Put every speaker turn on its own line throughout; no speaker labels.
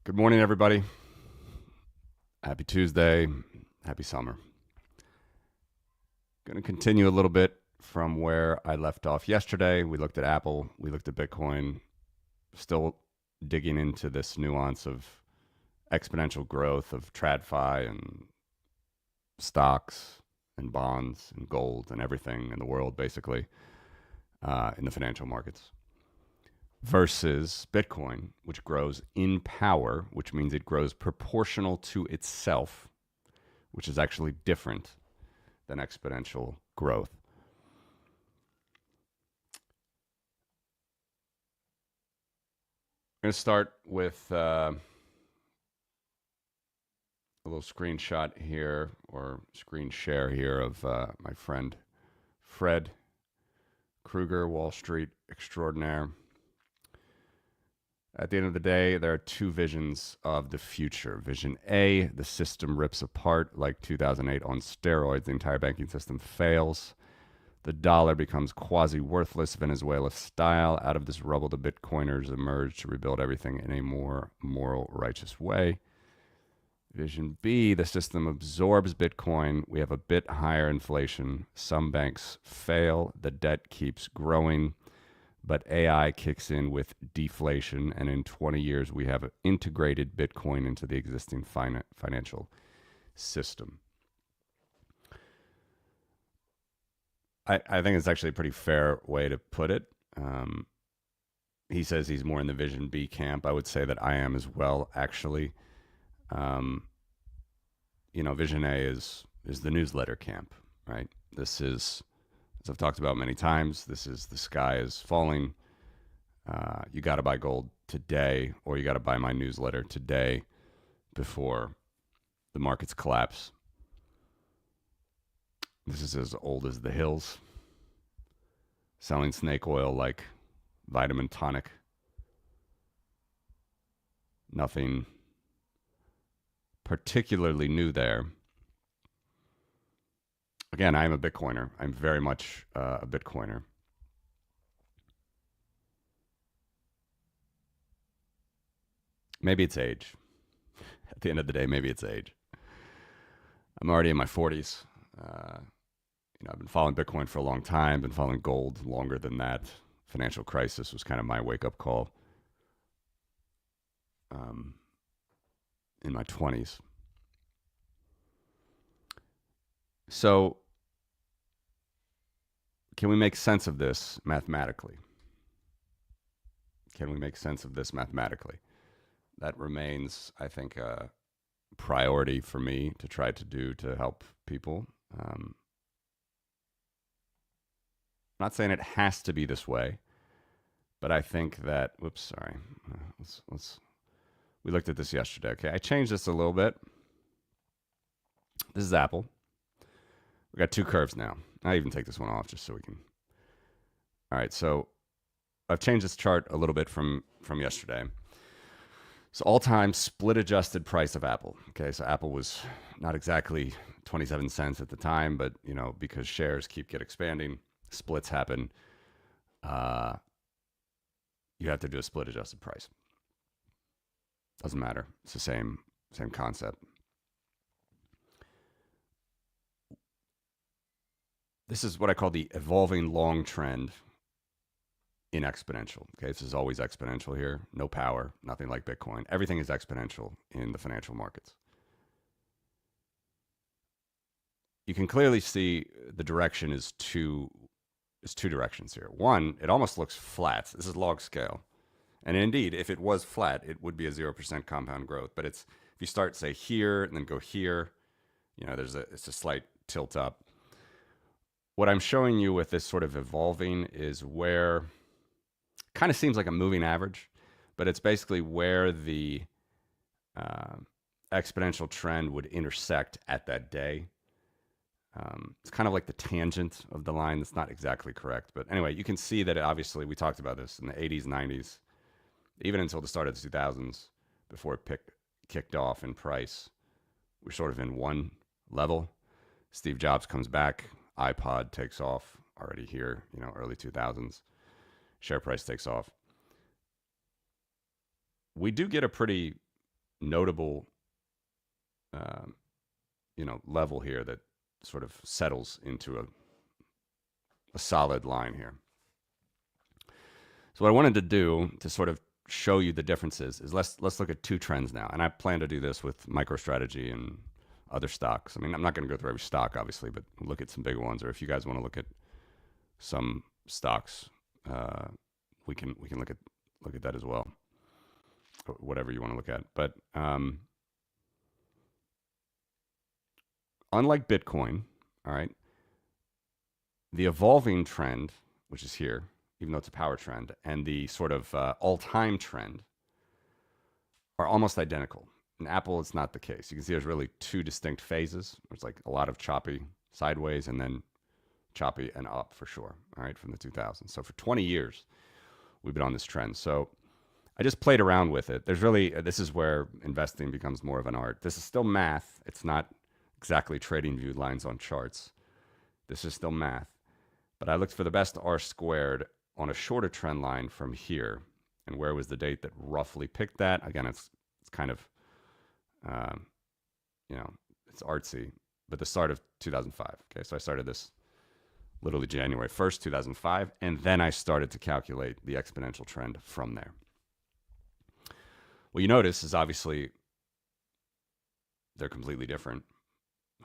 Good morning, everybody. Happy Tuesday. Happy summer. Going to continue a little bit from where I left off yesterday. We looked at Apple. We looked at Bitcoin. Still digging into this nuance of exponential growth of TradFi and stocks and bonds and gold and everything in the world, basically, in the financial markets, versus Bitcoin, which grows in power, which means it grows proportional to itself, which is actually different than exponential growth. I'm going to start with a little screenshot here, or screen share here, of my friend Fred Krueger, Wall Street extraordinaire. At the end of the day, there are two visions of the future. Vision A, the system rips apart like 2008 on steroids. The entire banking system fails. The dollar becomes quasi-worthless, Venezuela style. Out of this rubble, the Bitcoiners emerge to rebuild everything in a more moral, righteous way. Vision B, the system absorbs Bitcoin. We have a bit higher inflation. Some banks fail. The debt keeps growing. But AI kicks in with deflation, and in 20 years, we have integrated Bitcoin into the existing financial system. I think it's actually a pretty fair way to put it. He says he's more in the Vision B camp. I would say that I am as well, actually. Vision A is the newsletter camp, right? This is, as I've talked about many times, this is the sky is falling. You got to buy gold today, or you got to buy my newsletter today before the markets collapse. This is as old as the hills. Selling snake oil like vitamin tonic. Nothing particularly new there. Again, I'm a Bitcoiner. I'm very much a Bitcoiner. Maybe it's age. At the end of the day, maybe it's age. I'm already in my 40s. I've been following Bitcoin for a long time, been following gold longer than that. Financial crisis was kind of my wake-up call in my 20s. So, can we make sense of this mathematically? That remains, I think, a priority for me to try to do to help people. I'm not saying it has to be this way, but I think that, we looked at this yesterday. Okay, I changed this a little bit. This is Apple. We got two curves now. I even take this one off just so we can. All right, so I've changed this chart a little bit from yesterday. So all-time split-adjusted price of Apple. Okay, so Apple was not exactly 27 cents at the time, but because shares keep expanding, splits happen. You have to do a split-adjusted price. Doesn't matter. It's the same concept. This is what I call the evolving long trend in exponential. Okay, this is always exponential here. No power, nothing like Bitcoin. Everything is exponential in the financial markets. You can clearly see the direction is two directions here. One, it almost looks flat. This is log scale. And indeed, if it was flat, it would be a 0% compound growth. But if you start, say, here and then go here, it's a slight tilt up. What I'm showing you with this sort of evolving is where kind of seems like a moving average, but it's basically where the exponential trend would intersect at that day. It's kind of like the tangent of the line. That's not exactly correct. But anyway, you can see that obviously we talked about this in the 80s, 90s, even until the start of the 2000s, before it kicked off in price. We're sort of in one level. Steve Jobs comes back. iPod takes off already here, early 2000s. Share price takes off. We do get a pretty notable, level here that sort of settles into a solid line here. So what I wanted to do to sort of show you the differences is let's look at two trends now. And I plan to do this with MicroStrategy and other stocks. I mean, I'm not going to go through every stock, obviously, but look at some big ones. Or if you guys want to look at some stocks, we can look at that as well, or whatever you want to look at. But unlike Bitcoin, all right, the evolving trend, which is here, even though it's a power trend, and the sort of all-time trend are almost identical. In Apple, it's not the case. You can see there's really two distinct phases. There's like a lot of choppy sideways and then choppy and up for sure, all right, from the 2000s. So for 20 years, we've been on this trend. So I just played around with it. There's really, this is where investing becomes more of an art. This is still math. It's not exactly trading view lines on charts. This is still math. But I looked for the best R squared on a shorter trend line from here. And where was the date that roughly picked that? Again, it's kind of, it's artsy, but the start of 2005. Okay, so I started this literally January 1st, 2005, and then I started to calculate the exponential trend from there. What you notice is obviously they're completely different.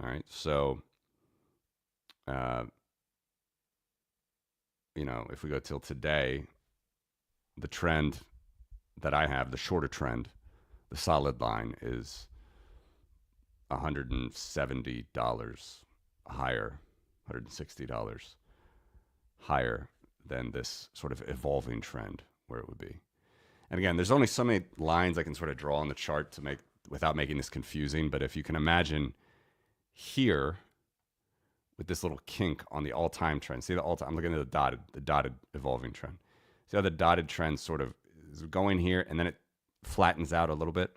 All right, so, if we go till today, the trend that I have, the shorter trend, the solid line is $170 higher, $160 higher than this sort of evolving trend where it would be. And again, there's only so many lines I can sort of draw on the chart to make without making this confusing. But if you can imagine here with this little kink on the all-time trend, see the all-time, I'm looking at the dotted evolving trend. See how the dotted trend sort of is going here and then it flattens out a little bit?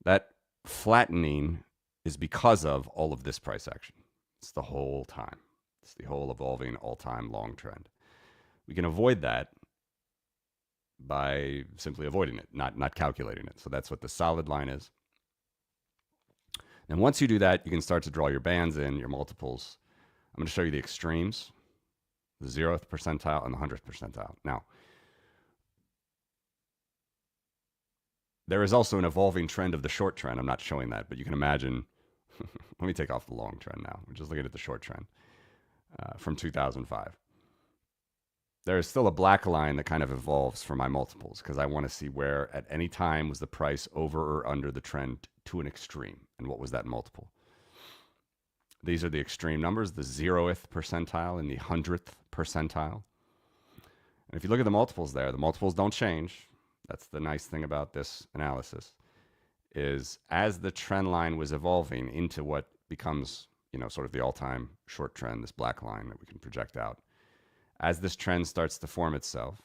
That flattening is because of all of this price action. It's the whole time. It's the whole evolving all-time long trend. We can avoid that by simply avoiding it, not calculating it. So that's what the solid line is. And once you do that, you can start to draw your bands in, your multiples. I'm going to show you the extremes, the 0th percentile and the 100th percentile. Now, there is also an evolving trend of the short trend. I'm not showing that, but you can imagine. Let me take off the long trend now. We're just looking at the short trend from 2005. There is still a black line that kind of evolves for my multiples because I want to see where at any time was the price over or under the trend to an extreme. And what was that multiple? These are the extreme numbers, the 0th percentile and the 100th percentile. And if you look at the multiples there, the multiples don't change. That's the nice thing about this analysis, is as the trend line was evolving into what becomes, sort of the all-time short trend, this black line that we can project out, as this trend starts to form itself,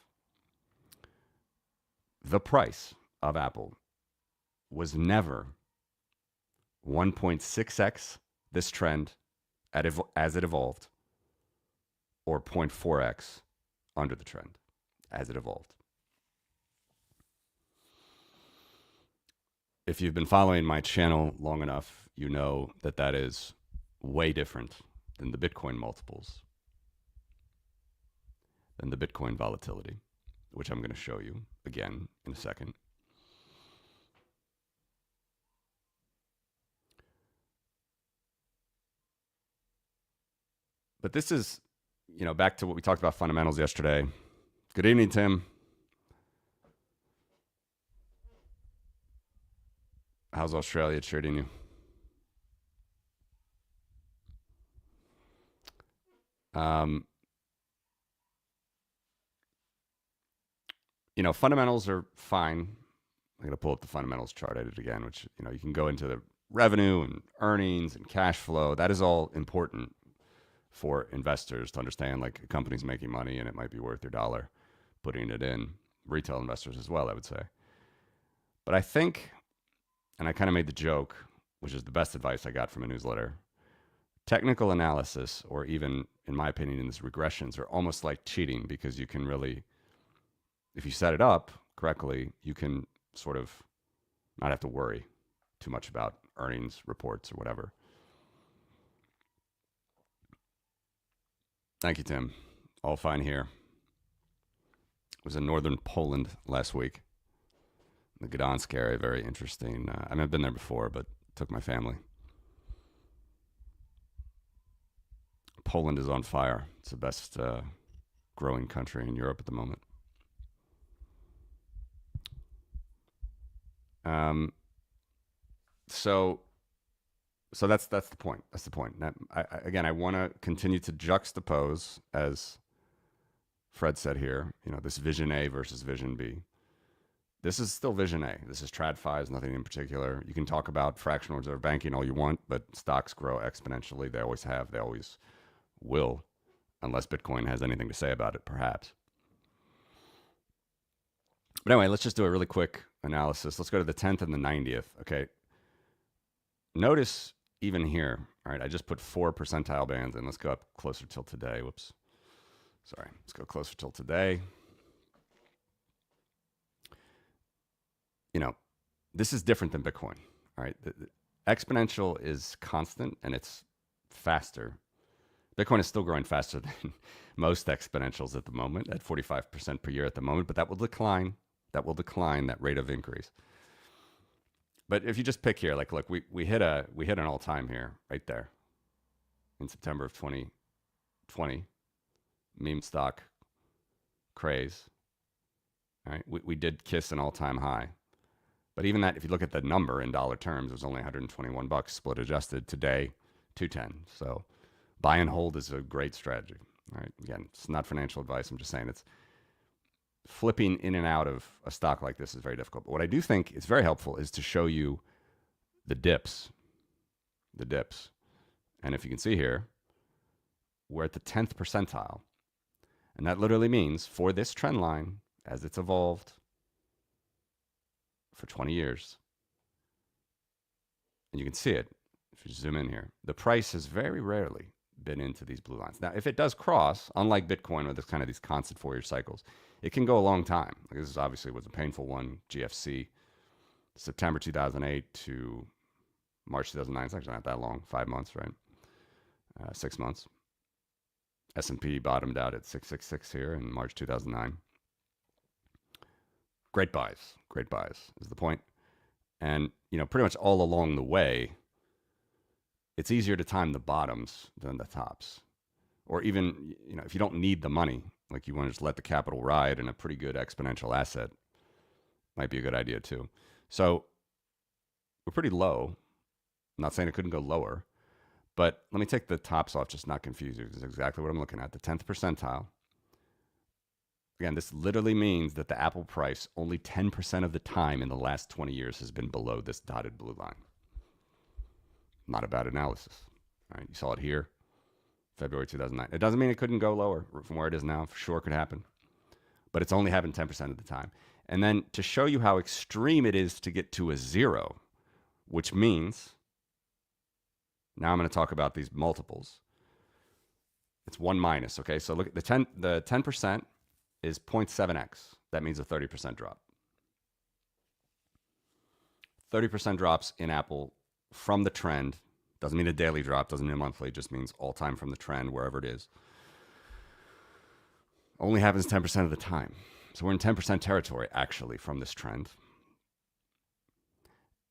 the price of Apple was never 1.6x this trend as it evolved, or 0.4x under the trend as it evolved. If you've been following my channel long enough, you know that that is way different than the Bitcoin multiples, than the Bitcoin volatility, which I'm going to show you again in a second. But this is, back to what we talked about fundamentals yesterday. Good evening, Tim. How's Australia treating you? Fundamentals are fine. I'm going to pull up the fundamentals chart. I did it again, which, you can go into the revenue and earnings and cash flow. That is all important for investors to understand, like a company's making money and it might be worth your dollar putting it in. Retail investors as well, I would say. But I think, and I kind of made the joke, which is the best advice I got from a newsletter, technical analysis, or even, in my opinion, in these regressions, are almost like cheating because you can really, if you set it up correctly, you can sort of not have to worry too much about earnings reports or whatever. Thank you, Tim. All fine here. Was in northern Poland last week. The Gdansk area, very interesting. I mean, I've been there before, but took my family. Poland is on fire. It's the best growing country in Europe at the moment. So that's the point. That's the point. Now, I want to continue to juxtapose, as Fred said here, this vision A versus vision B. This is still vision A. This is TradFi, nothing in particular. You can talk about fractional reserve banking all you want, but stocks grow exponentially. They always have. They always will, unless Bitcoin has anything to say about it, perhaps. But anyway, let's just do a really quick analysis. Let's go to the 10th and the 90th. Okay. Notice even here, all right, I just put 4 percentile bands in. Let's go up closer till today. Whoops. Sorry. Let's go closer till today. This is different than Bitcoin. All right. The exponential is constant and it's faster. Bitcoin is still growing faster than most exponentials at the moment, at 45% per year at the moment, but that will decline. That will decline, that rate of increase. But if you just pick here, look, we hit an all-time here, right there, in September of 2020, meme stock craze. All right, we did kiss an all-time high. But even that, if you look at the number in dollar terms, it was only $121 split adjusted. Today, $210. So buy and hold is a great strategy. All right. Again, it's not financial advice. I'm just saying it's flipping in and out of a stock like this is very difficult. But what I do think is very helpful is to show you the dips. The dips. And if you can see here, we're at the 10th percentile. And that literally means for this trend line, as it's evolved for 20 years, and you can see it if you zoom in here, the price has very rarely been into these blue lines. Now, if it does cross, unlike Bitcoin, where there's kind of these constant 4-year cycles, it can go a long time. Like this obviously was a painful one, GFC, September 2008 to March 2009. It's actually not that long, 5 months, right? 6 months. S&P bottomed out at 666 here in March 2009. Great buys is the point. And, pretty much all along the way, it's easier to time the bottoms than the tops. Or even, if you don't need the money, like you want to just let the capital ride in a pretty good exponential asset, might be a good idea too. So we're pretty low. I'm not saying it couldn't go lower, but let me take the tops off, just not confuse you. This is exactly what I'm looking at, the 10th percentile. Again, this literally means that the Apple price only 10% of the time in the last 20 years has been below this dotted blue line. Not a bad analysis. All right, you saw it here, February 2009. It doesn't mean it couldn't go lower from where it is now. For sure could happen. But it's only happened 10% of the time. And then to show you how extreme it is to get to a zero, which means, now I'm going to talk about these multiples. It's 1 minus, okay? So look at the 10% is 0.7x. That means a 30% drop. 30% drops in Apple from the trend. Doesn't mean a daily drop, doesn't mean a monthly, just means all time from the trend, wherever it is. Only happens 10% of the time. So we're in 10% territory, actually, from this trend.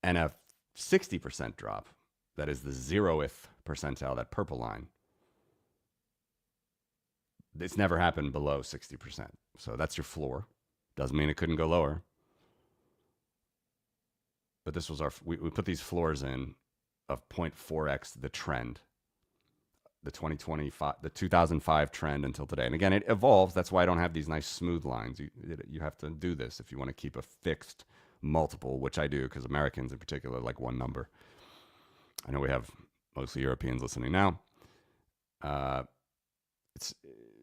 And a 60% drop, that is the 0th percentile, that purple line, it's never happened below 60%. So that's your floor. Doesn't mean it couldn't go lower. But this was we put these floors in of 0.4x the trend, the 2005 trend until today. And again, it evolves. That's why I don't have these nice smooth lines. You have to do this if you want to keep a fixed multiple, which I do because Americans in particular like one number. I know we have mostly Europeans listening now. It's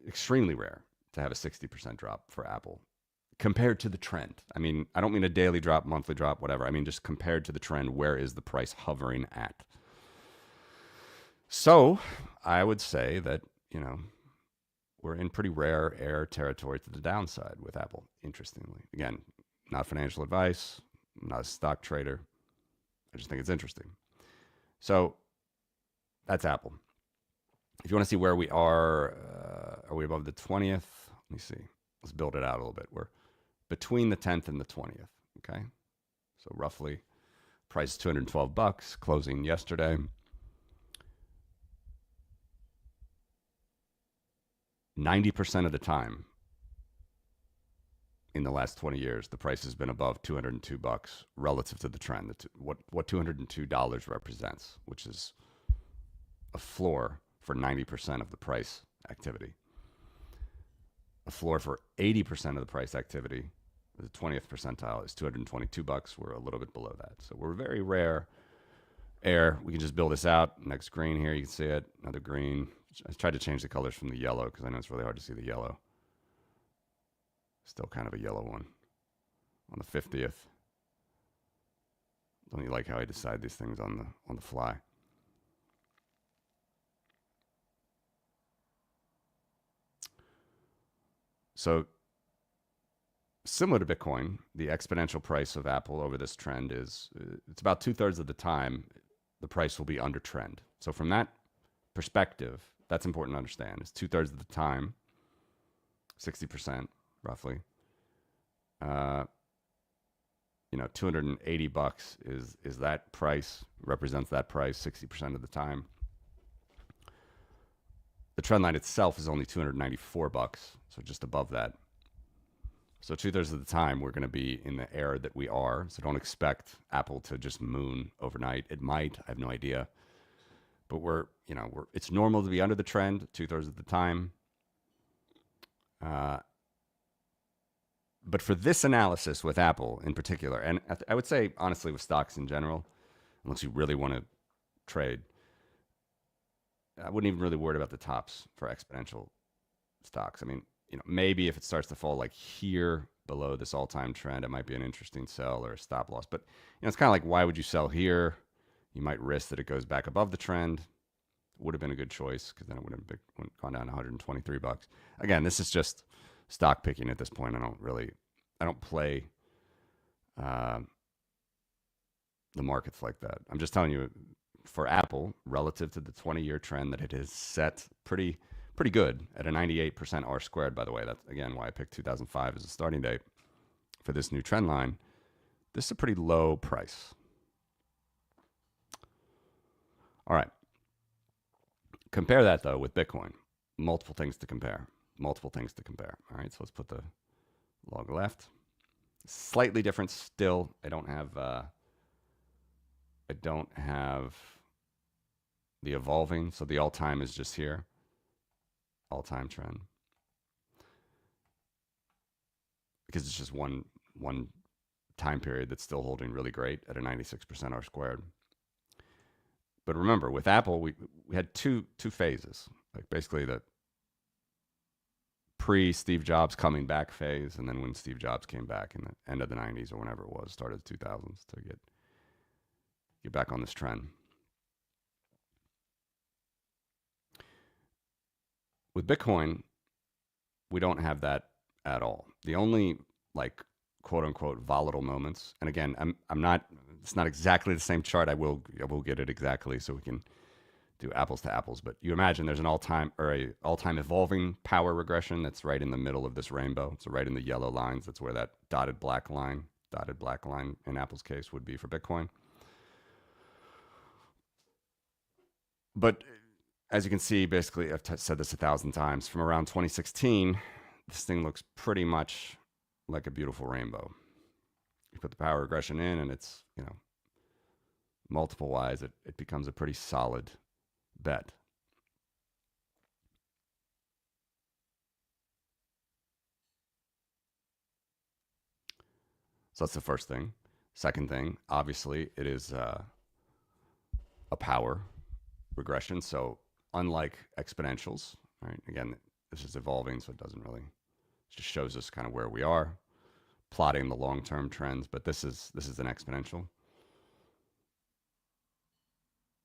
extremely rare to have a 60% drop for Apple compared to the trend. I mean, I don't mean a daily drop, monthly drop, whatever. I mean, just compared to the trend, where is the price hovering at? So I would say that, we're in pretty rare air territory to the downside with Apple, interestingly. Again, not financial advice, I'm not a stock trader. I just think it's interesting. So that's Apple. If you want to see where we are we above the 20th? Let me see. Let's build it out a little bit. We're between the 10th and the 20th. Okay. So roughly, price is $212, closing yesterday. 90% of the time in the last 20 years, the price has been above $202 relative to the trend. What $202 represents, which is a floor for 90% of the price activity. A floor for 80% of the price activity, the 20th percentile, is $222. We're a little bit below that. So we're very rare air. We can just build this out. Next green here, you can see it. Another green. I tried to change the colors from the yellow because I know it's really hard to see the yellow. Still kind of a yellow one. On the 50th. Don't you like how I decide these things on the fly? So similar to Bitcoin, the exponential price of Apple over this trend is, it's about 2/3 of the time the price will be under trend. So from that perspective, that's important to understand. It's 2/3 of the time, 60% roughly. $280 is that price, represents that price 60% of the time. The trend line itself is only $294, so just above that. So 2/3 of the time we're going to be in the air that we are. So don't expect Apple to just moon overnight. It might, I have no idea. But it's normal to be under the trend 2/3 of the time. But for this analysis with Apple in particular, and I would say honestly with stocks in general, unless you really want to trade, I wouldn't even really worry about the tops for exponential stocks. I mean, maybe if it starts to fall like here below this all-time trend, it might be an interesting sell or a stop loss. But it's kind of like, why would you sell here? You might risk that it goes back above the trend. Would have been a good choice because then it would have gone down to $123. Again, this is just stock picking at this point. I don't play the markets like that. I'm just telling you, for Apple, relative to the 20-year trend that it has set pretty good at a 98% R squared, by the way. That's, again, why I picked 2005 as a starting date for this new trend line. This is a pretty low price. All right. Compare that, though, with Bitcoin. Multiple things to compare. All right, so let's put the log left. Slightly different still. I don't have the evolving, so the all-time is just here. All-time trend. Because it's just one time period that's still holding really great at a 96% R squared. But remember, with Apple, we had two phases. Like basically the pre-Steve Jobs coming back phase, and then when Steve Jobs came back in the end of the 90s or whenever it was, started the 2000s to get back on this trend. With Bitcoin, we don't have that at all. The only like quote unquote volatile moments, and again, it's not exactly the same chart. I will get it exactly so we can do apples to apples, but you imagine there's an all-time evolving power regression that's right in the middle of this rainbow. So right in the yellow lines, that's where that dotted black line in Apple's case would be for Bitcoin. But as you can see, basically, I've said this 1,000 times, from around 2016, this thing looks pretty much like a beautiful rainbow. You put the power regression in and it's, multiple wise, it becomes a pretty solid bet. So that's the first thing. Second thing, obviously, it is a power regression. So unlike exponentials, right? Again, this is evolving, so it doesn't really, it just shows us kind of where we are, plotting the long-term trends. But this is an exponential.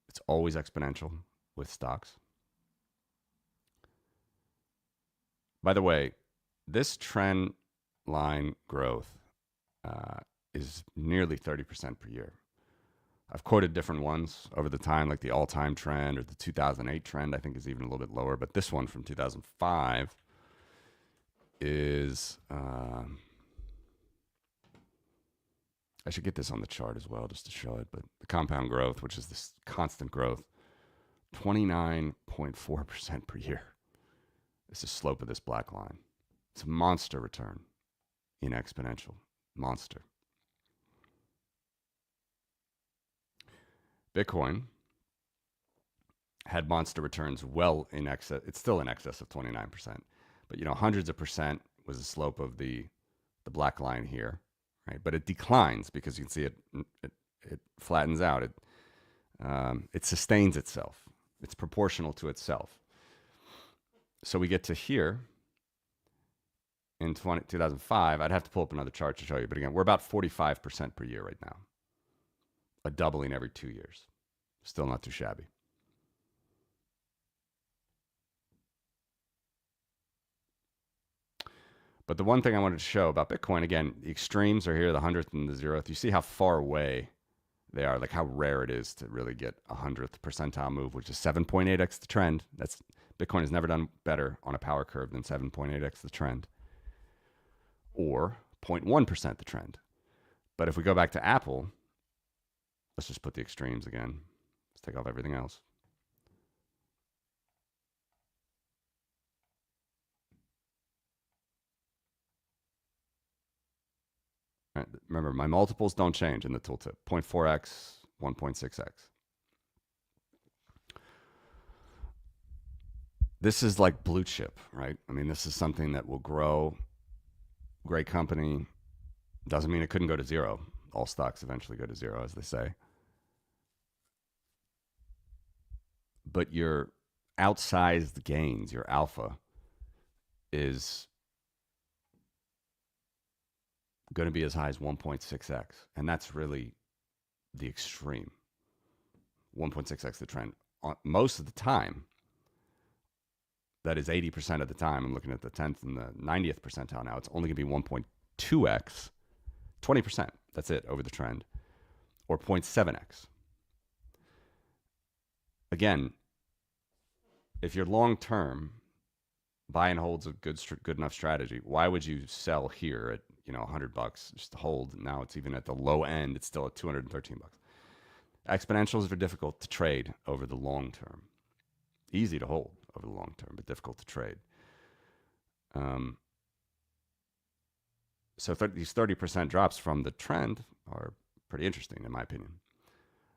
It's always exponential with stocks. By the way, this trend line growth is nearly 30% per year. I've quoted different ones over the time, like the all-time trend or the 2008 trend, I think is even a little bit lower. But this one from 2005 is, I should get this on the chart as well just to show it. But the compound growth, which is this constant growth, 29.4% per year. It's the slope of this black line. It's a monster return in exponential. Monster. Bitcoin had monster returns well in excess. It's still in excess of 29%. But, hundreds of percent was the slope of the black line here, right? But it declines because you can see it flattens out. It sustains itself. It's proportional to itself. So we get to here in 2005. I'd have to pull up another chart to show you. But again, we're about 45% per year right now. A doubling every 2 years. Still not too shabby. But the one thing I wanted to show about Bitcoin, again, the extremes are here, the 100th and the 0th. You see how far away they are, like how rare it is to really get a 100th percentile move, which is 7.8x the trend. Bitcoin has never done better on a power curve than 7.8x the trend, or 0.1% the trend. But if we go back to Apple, let's just put the extremes again. Let's take off everything else. Right, remember, my multiples don't change in the tooltip. 0.4x, 1.6x. This is like blue chip, right? I mean, this is something that will grow. Great company. Doesn't mean it couldn't go to zero. All stocks eventually go to zero, as they say. But your outsized gains, your alpha, is going to be as high as 1.6x. And that's really the extreme. 1.6x the trend. Most of the time, that is 80% of the time, I'm looking at the 10th and the 90th percentile now, it's only going to be 1.2x, 20%. That's it over the trend, or 0.7x. Again, if you're long term, buy and hold's a good enough strategy. Why would you sell here at $100 just to hold? Now it's even at the low end. It's still at $213. Exponentials are difficult to trade over the long term. Easy to hold over the long term, but difficult to trade. So these 30% drops from the trend are pretty interesting, in my opinion.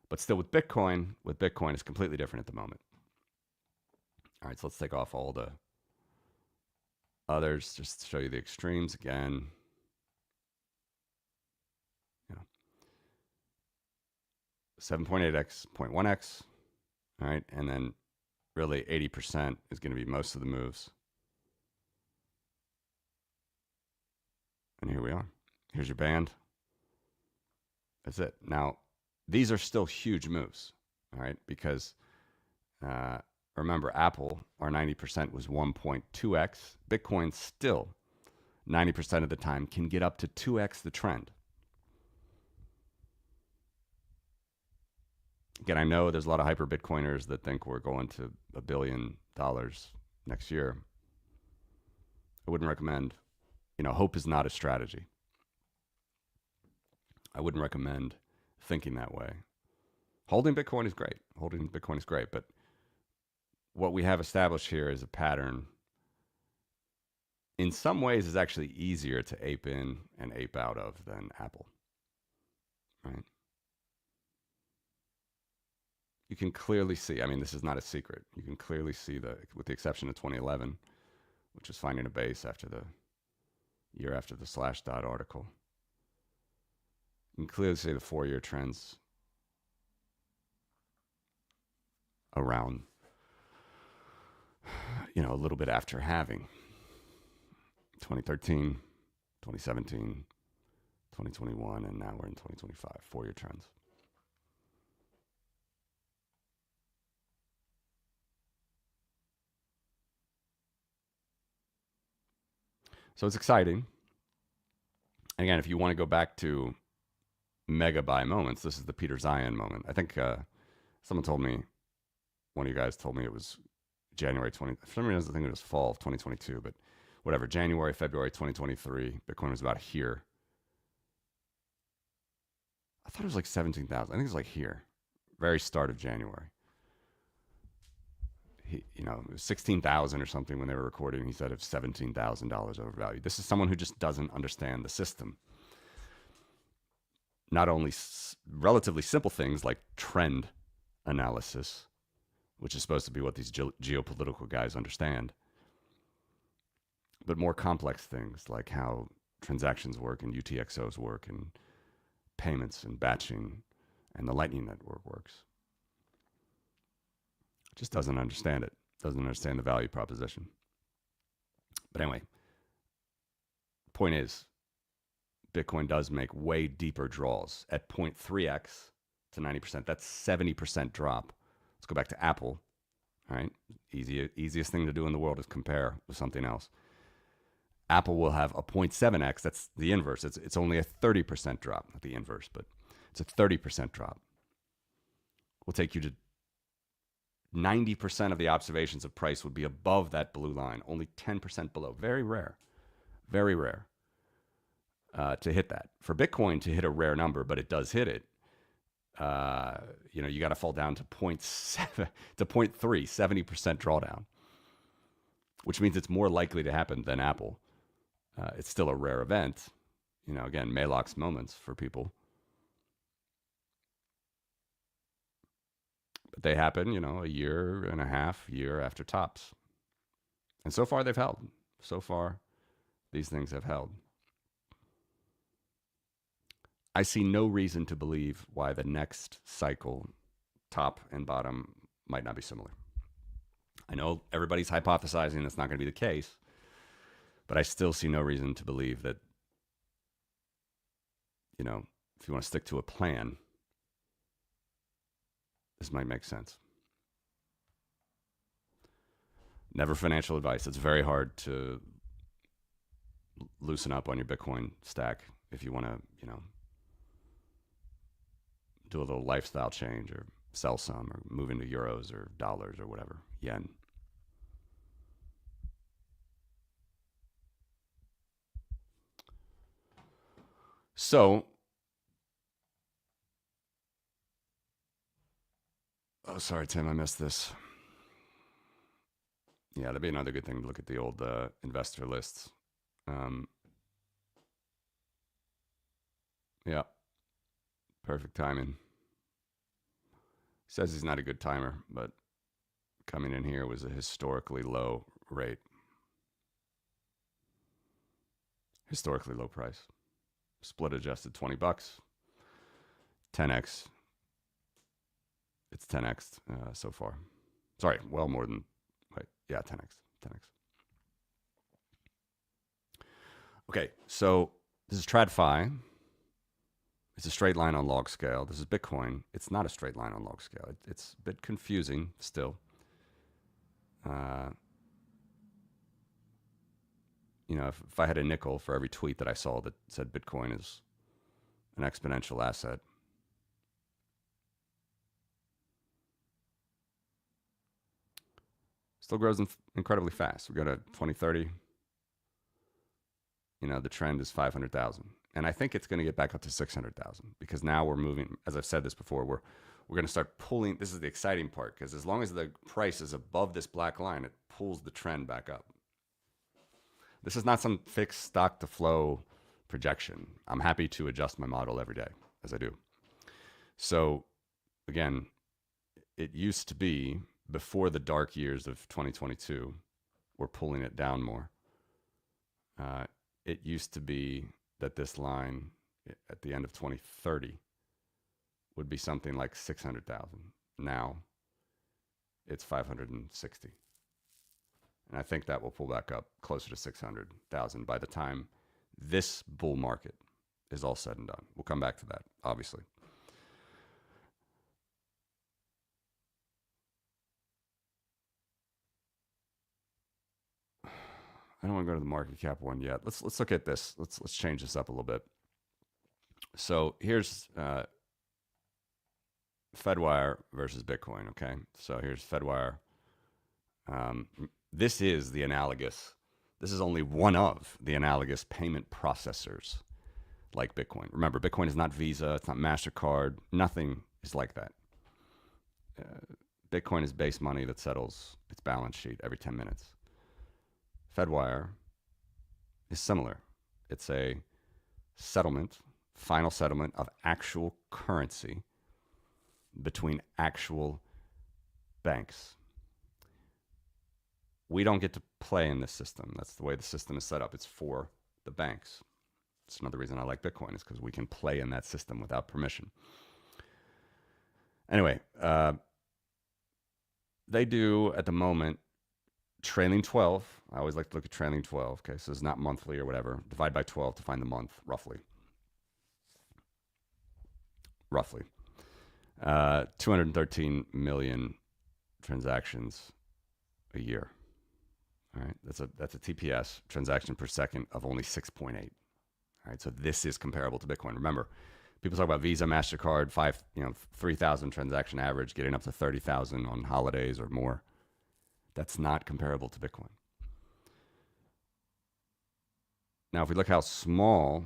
But still, with Bitcoin, it's completely different at the moment. All right, so let's take off all the others just to show you the extremes again. 7.8x, 0.1x. All right, and then really 80% is going to be most of the moves. And here we are. Here's your band. That's it. Now, these are still huge moves, all right? Because remember, Apple, our 90% was 1.2x. Bitcoin still, 90% of the time, can get up to 2x the trend. Again, I know there's a lot of hyper Bitcoiners that think we're going to $1 billion next year. I wouldn't recommend, hope is not a strategy. I wouldn't recommend thinking that way. Holding Bitcoin is great. But what we have established here is a pattern. In some ways, is actually easier to ape in and ape out of than Apple, right? You can clearly see, this is not a secret. You can clearly see with the exception of 2011, which was finding a base after the year after the Slashdot article. You can clearly see the 4-year trends around, a little bit after halving. 2013, 2017, 2021, and now we're in 2025, 4-year trends. So it's exciting. Again, if you want to go back to mega buy moments. This is the Peter Zion moment. I think someone told me, one of you guys told me it was January 20. For some reason, I think it was fall of 2022, but whatever. January, February 2023, Bitcoin was about here. I thought it was like 17,000. I think it was like here, very start of January. It was 16,000 or something when they were recording. He said it's $17,000 overvalued. This is someone who just doesn't understand the system. Not only relatively simple things like trend analysis, which is supposed to be what these geopolitical guys understand, but more complex things like how transactions work and UTXOs work and payments and batching and the Lightning Network works. Just doesn't understand it, doesn't understand the value proposition. But anyway, point is, Bitcoin does make way deeper draws at 0.3x to 90%. That's 70% drop. Let's go back to Apple. All right, easiest thing to do in the world is compare with something else. Apple will have a 0.7x. That's the inverse. It's only a 30% drop, not the inverse, but it's a 30% drop. Will take you to 90% of the observations of price would be above that blue line, only 10% below. Very rare, very rare to hit that. For Bitcoin to hit a rare number, but it does hit it. You got to fall down to 0.7 to 0.3, 70% drawdown, which means it's more likely to happen than Apple. It's still a rare event. Again, Maalox moments for people. But they happen, a year and a half, year after tops. And so far they've held. So far, these things have held. I see no reason to believe why the next cycle, top and bottom, might not be similar. I know everybody's hypothesizing that's not going to be the case, but I still see no reason to believe that, if you want to stick to a plan, this might make sense. Never financial advice. It's very hard to loosen up on your Bitcoin stack if you want to, do a little lifestyle change or sell some or move into euros or dollars or whatever, yen. So, oh, sorry, Tim, I missed this. Yeah, that'd be another good thing to look at the old investor lists. Yeah, perfect timing. Says he's not a good timer, but coming in here was a historically low rate. Historically low price. Split adjusted $20. 10x. It's 10x so far. Sorry, well more than, wait, yeah, 10x. 10x. Okay, so this is TradFi. It's a straight line on log scale. This is Bitcoin. It's not a straight line on log scale. It's a bit confusing still. If I had a nickel for every tweet that I saw that said Bitcoin is an exponential asset, still grows incredibly fast. We go to 2030. The trend is 500,000. And I think it's going to get back up to 600,000 because now we're moving, as I've said this before, we're going to start pulling. This is the exciting part because as long as the price is above this black line, it pulls the trend back up. This is not some fixed stock to flow projection. I'm happy to adjust my model every day, as I do. So, again, it used to be before the dark years of 2022, we're pulling it down more. It used to be that this line at the end of 2030 would be something like 600,000. Now it's 560. And I think that will pull back up closer to 600,000 by the time this bull market is all said and done. We'll come back to that, obviously. I don't want to go to the market cap one yet. Let's look at this. Let's change this up a little bit. So here's Fedwire versus Bitcoin. Okay, so here's Fedwire. This is the analogous. This is only one of the analogous payment processors like Bitcoin. Remember, Bitcoin is not Visa. It's not MasterCard. Nothing is like that. Bitcoin is base money that settles its balance sheet every 10 minutes. Fedwire is similar. It's a settlement, final settlement of actual currency between actual banks. We don't get to play in this system. That's the way the system is set up. It's for the banks. It's another reason I like Bitcoin, is because we can play in that system without permission. Anyway, they do at the moment trailing 12. I always like to look at trailing 12. Okay, so it's not monthly or whatever. Divide by 12 to find the month, roughly. 213 million transactions a year. All right, that's a TPS, transaction per second, of only 6.8. All right, so this is comparable to Bitcoin. Remember, people talk about Visa, MasterCard, 3,000 transaction average, getting up to 30,000 on holidays or more. That's not comparable to Bitcoin. Now, if we look how small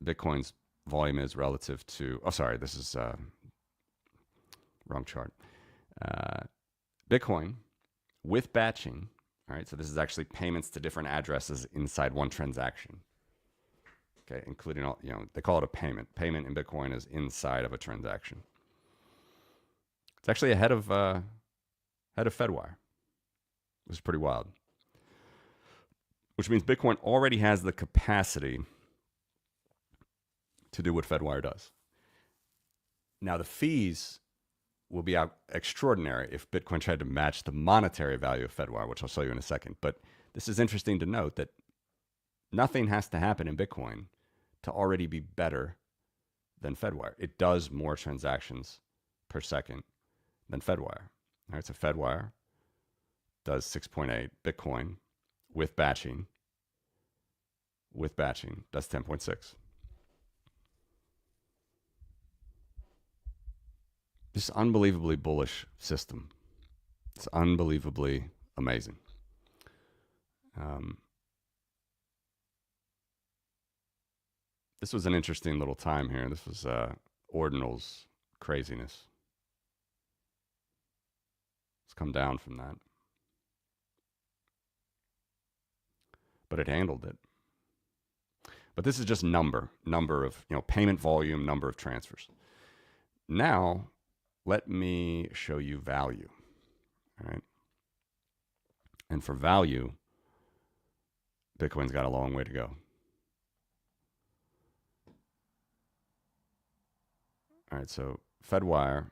Bitcoin's volume is relative to, this is wrong chart. Bitcoin with batching, all right, so this is actually payments to different addresses inside one transaction. Okay, including all, they call it a payment. Payment in Bitcoin is inside of a transaction. It's actually ahead of Fedwire, which is pretty wild. Which means Bitcoin already has the capacity to do what Fedwire does. Now, the fees will be extraordinary if Bitcoin tried to match the monetary value of Fedwire, which I'll show you in a second. But this is interesting to note that nothing has to happen in Bitcoin to already be better than Fedwire. It does more transactions per second than Fedwire. All right, so Fedwire does 6.8. Bitcoin with batching does 10.6. This unbelievably bullish system. It's unbelievably amazing. This was an interesting little time here. This was Ordinal's craziness. It's come down from that. But it handled it. But this is just number of, payment volume, number of transfers. Now, let me show you value. All right. And for value, Bitcoin's got a long way to go. All right, so Fedwire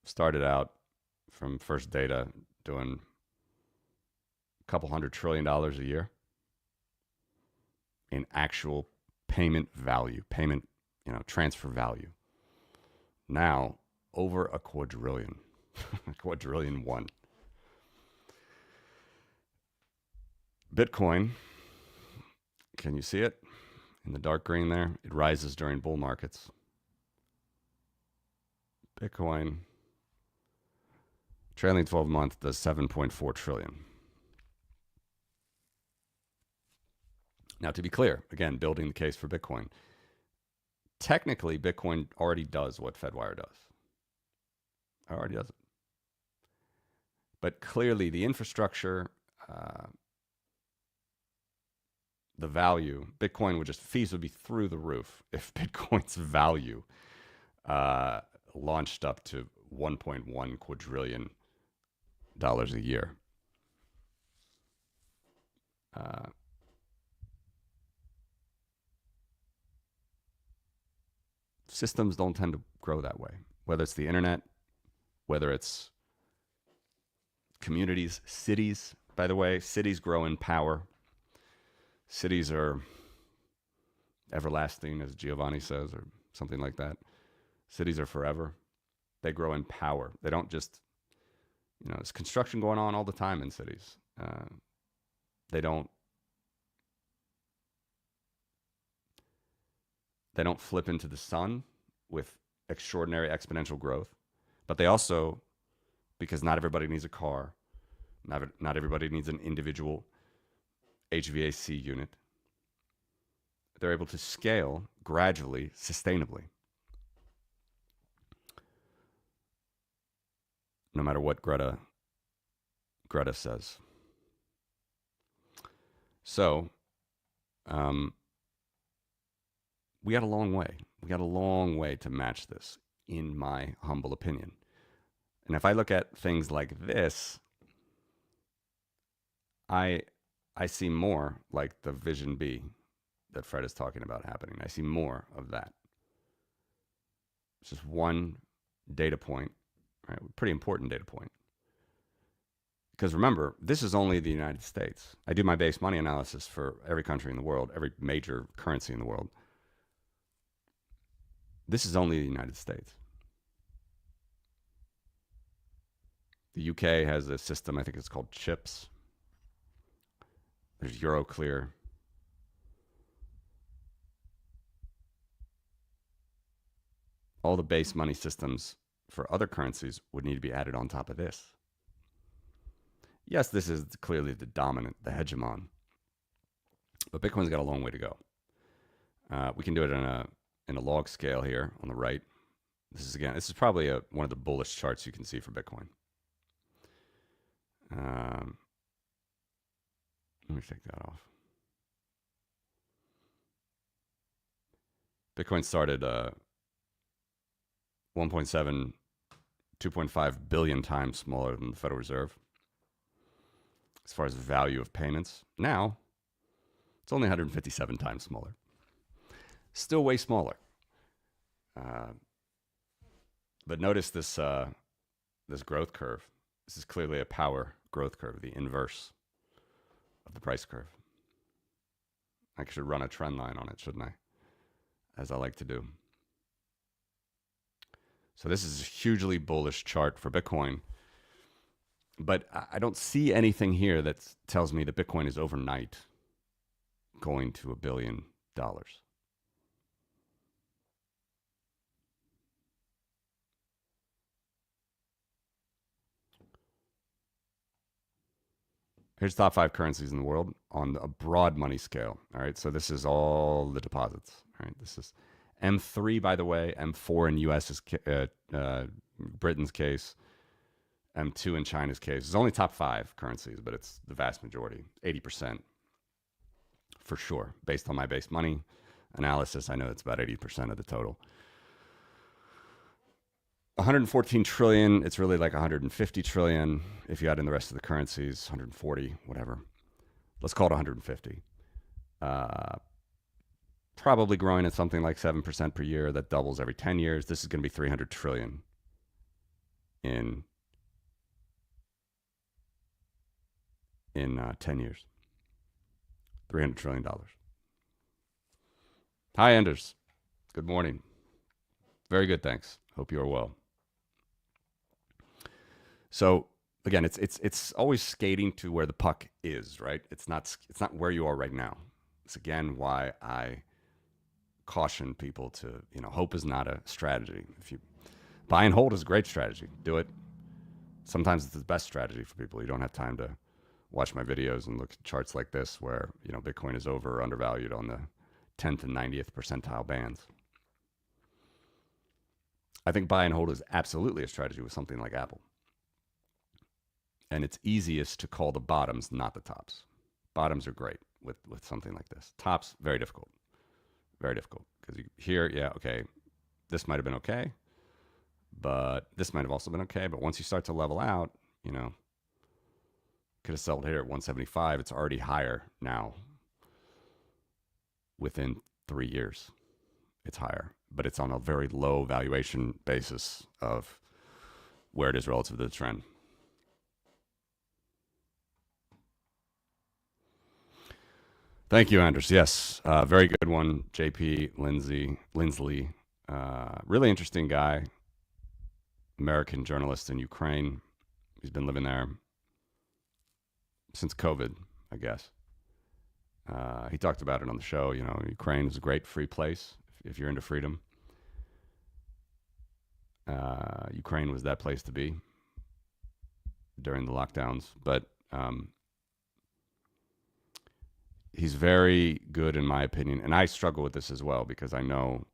started out from first data doing a couple $100 trillion a year in actual payment value, transfer value. Now, over a quadrillion, quadrillion one. Bitcoin, can you see it? In the dark green there, it rises during bull markets. Bitcoin, trailing 12 month, does 7.4 trillion. Now, to be clear, again, building the case for Bitcoin, technically, Bitcoin already does what Fedwire does. It already does it. But clearly, the infrastructure, the value, Bitcoin fees would be through the roof if Bitcoin's value launched up to 1.1 quadrillion dollars a year. Systems don't tend to grow that way, whether it's the internet, whether it's communities, cities. By the way, cities grow in power. Cities are everlasting, as Giovanni says, or something like that. Cities are forever. They grow in power. They don't just, there's construction going on all the time in cities. They don't They don't flip into the sun with extraordinary exponential growth, but they also, because not everybody needs a car, not everybody needs an individual HVAC unit, they're able to scale gradually, sustainably, no matter what Greta says. So, we got a long way. We got a long way to match this, in my humble opinion. And if I look at things like this, I see more like the Vision B that Fred is talking about happening. I see more of that. It's just one data point, right? Pretty important data point. Because remember, this is only the United States. I do my base money analysis for every country in the world, every major currency in the world. This is only the United States. The UK has a system, I think it's called CHIPS. There's Euroclear. All the base money systems for other currencies would need to be added on top of this. Yes, this is clearly the dominant, the hegemon. But Bitcoin's got a long way to go. We can do it in a log scale here on the right. This is probably one of the bullish charts you can see for Bitcoin. Let me take that off. Bitcoin started 1.7, 2.5 billion times smaller than the Federal Reserve as far as value of payments. Now, it's only 157 times smaller. Still way smaller. But notice this growth curve. This is clearly a power growth curve, the inverse of the price curve. I should run a trend line on it, shouldn't I? As I like to do. So this is a hugely bullish chart for Bitcoin. But I don't see anything here that tells me that Bitcoin is overnight going to $1 billion. Here's top 5 currencies in the world on a broad money scale. All right, so this is all the deposits. All right, this is M3, by the way. M4 in U.S. is Britain's case. M2 in China's case. It's only top 5 currencies, but it's the vast majority, 80% for sure. Based on my base money analysis, I know it's about 80% of the total. 114 trillion, it's really like 150 trillion if you add in the rest of the currencies, 140, whatever. Let's call it 150. Probably growing at something like 7% per year. That doubles every 10 years. This is going to be 300 trillion in 10 years. $300 trillion. Hi, Anders. Good morning. Very good, thanks. Hope you are well. So again, it's always skating to where the puck is, right? It's not where you are right now. It's again why I caution people to, hope is not a strategy. If you buy and hold is a great strategy. Do it. Sometimes it's the best strategy for people. You don't have time to watch my videos and look at charts like this where, Bitcoin is over or undervalued on the 10th and 90th percentile bands. I think buy and hold is absolutely a strategy with something like Apple. And it's easiest to call the bottoms, not the tops. Bottoms are great with something like this. Tops, very difficult. Very difficult. Because here, okay, this might have been okay, but this might have also been okay. But once you start to level out, could have sold here at 175. It's already higher now. Within 3 years, it's higher. But it's on a very low valuation basis of where it is relative to the trend. Thank you, Anders. Yes, very good one, JP Lindsley. Really interesting guy, American journalist in Ukraine. He's been living there since COVID, I guess. He talked about it on the show. Ukraine is a great free place. if you're into freedom. Ukraine was that place to be during the lockdowns, but he's very good in my opinion, and I struggle with this as well because I know,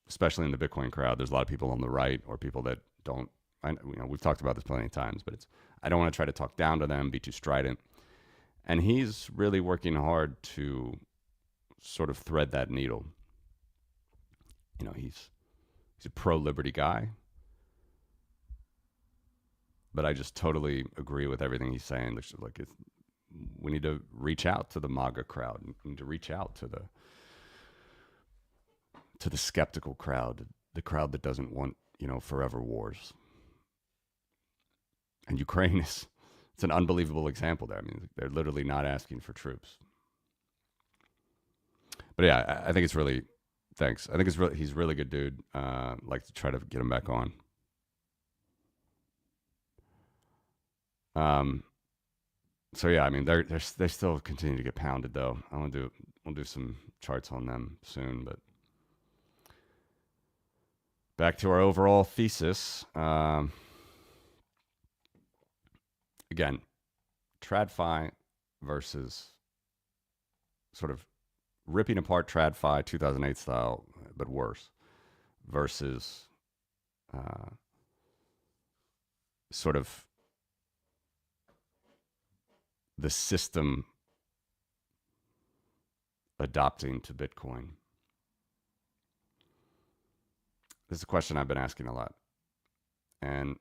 especially in the Bitcoin crowd, there's a lot of people on the right or people that don't. We've talked about this plenty of times, but I don't want to try to talk down to them, be too strident, and he's really working hard to sort of thread that needle. He's a pro-liberty guy, but I just totally agree with everything he's saying. Like we need to reach out to the MAGA crowd. We need to reach out to the skeptical crowd, the crowd that doesn't want forever wars. And Ukraine it's an unbelievable example there. I mean, they're literally not asking for troops. But yeah, I think it's really. Thanks. I think he's a really good dude. Like to try to get him back on. So yeah, I mean they still continue to get pounded though. We'll do some charts on them soon, but back to our overall thesis. Again, TradFi versus sort of ripping apart TradFi 2008 style, but worse, versus sort of the system adopting to Bitcoin. This is a question I've been asking a lot. And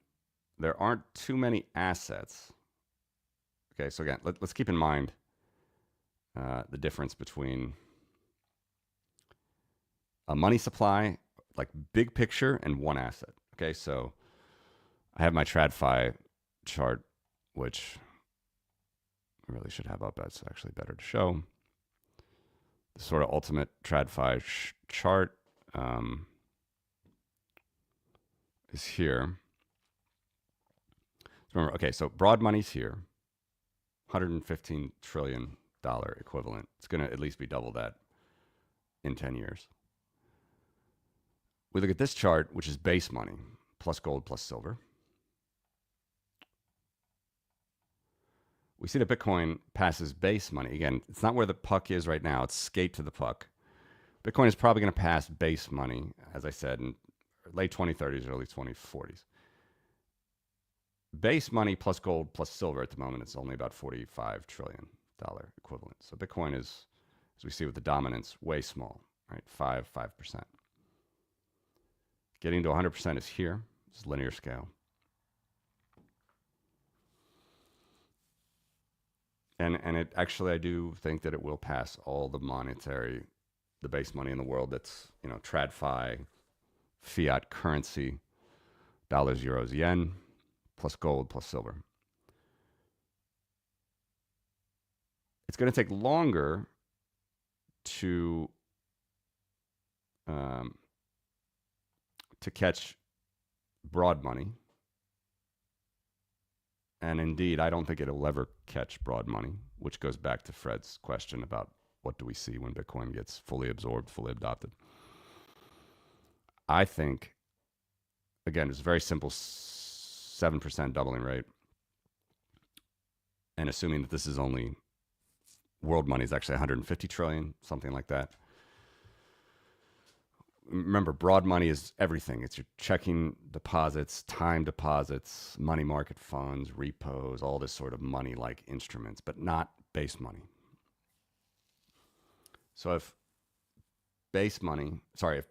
there aren't too many assets. Okay, so again, let's keep in mind the difference between a money supply, like big picture, and one asset. Okay, so I have my TradFi chart, which I really should have up. That's actually better to show. The sort of ultimate TradFi chart is here. Remember, okay, so broad money's here, $115 trillion equivalent. It's going to at least be double that in 10 years. We look at this chart, which is base money, plus gold, plus silver. We see that Bitcoin passes base money. Again, it's not where the puck is right now. It's skate to the puck. Bitcoin is probably going to pass base money, as I said, in late 2030s, early 2040s. Base money plus gold plus silver at the moment, it's only about $45 trillion equivalent. So Bitcoin is, as we see with the dominance, way small, right? 5%. Getting to 100% is here. It's linear scale. And it actually, I do think that it will pass all the base money in the world that's, TradFi, fiat currency, dollars, euros, yen, plus gold, plus silver. It's going to take longer to catch broad money. And indeed, I don't think it'll ever catch broad money, which goes back to Fred's question about what do we see when Bitcoin gets fully absorbed, fully adopted. I think, again, it's a very simple 7% doubling rate. And assuming that this is only world money is actually 150 trillion, something like that. Remember, broad money is everything. It's your checking deposits, time deposits, money market funds, repos, all this sort of money-like instruments, but not base money. So if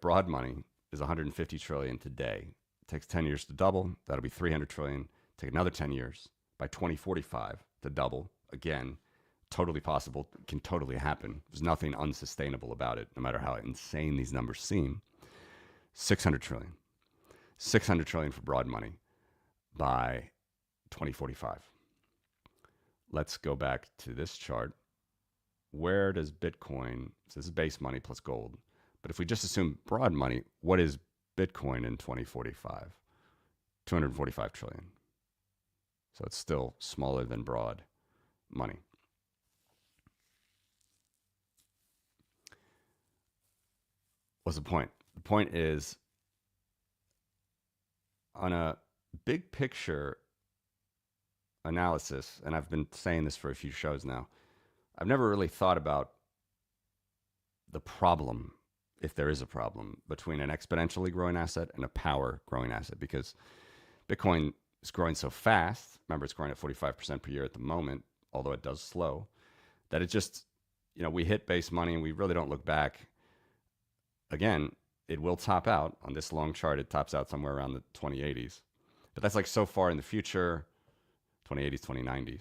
broad money is 150 trillion today, it takes 10 years to double. That'll be 300 trillion. Take another 10 years by 2045 to double. Again, totally possible, can totally happen. There's nothing unsustainable about it, no matter how insane these numbers seem. 600 trillion. 600 trillion for broad money by 2045. Let's go back to this chart. Where does Bitcoin, so this is base money plus gold, but if we just assume broad money, what is Bitcoin in 2045? 245 trillion. So it's still smaller than broad money. What's the point? The point is, on a big picture analysis, and I've been saying this for a few shows now, I've never really thought about the problem, if there is a problem, between an exponentially growing asset and a power growing asset, because Bitcoin is growing so fast. Remember, it's growing at 45% per year at the moment, although it does slow, that it just, we hit base money and we really don't look back. Again, it will top out on this long chart. It tops out somewhere around the 2080s, but that's like so far in the future, 2080s, 2090s.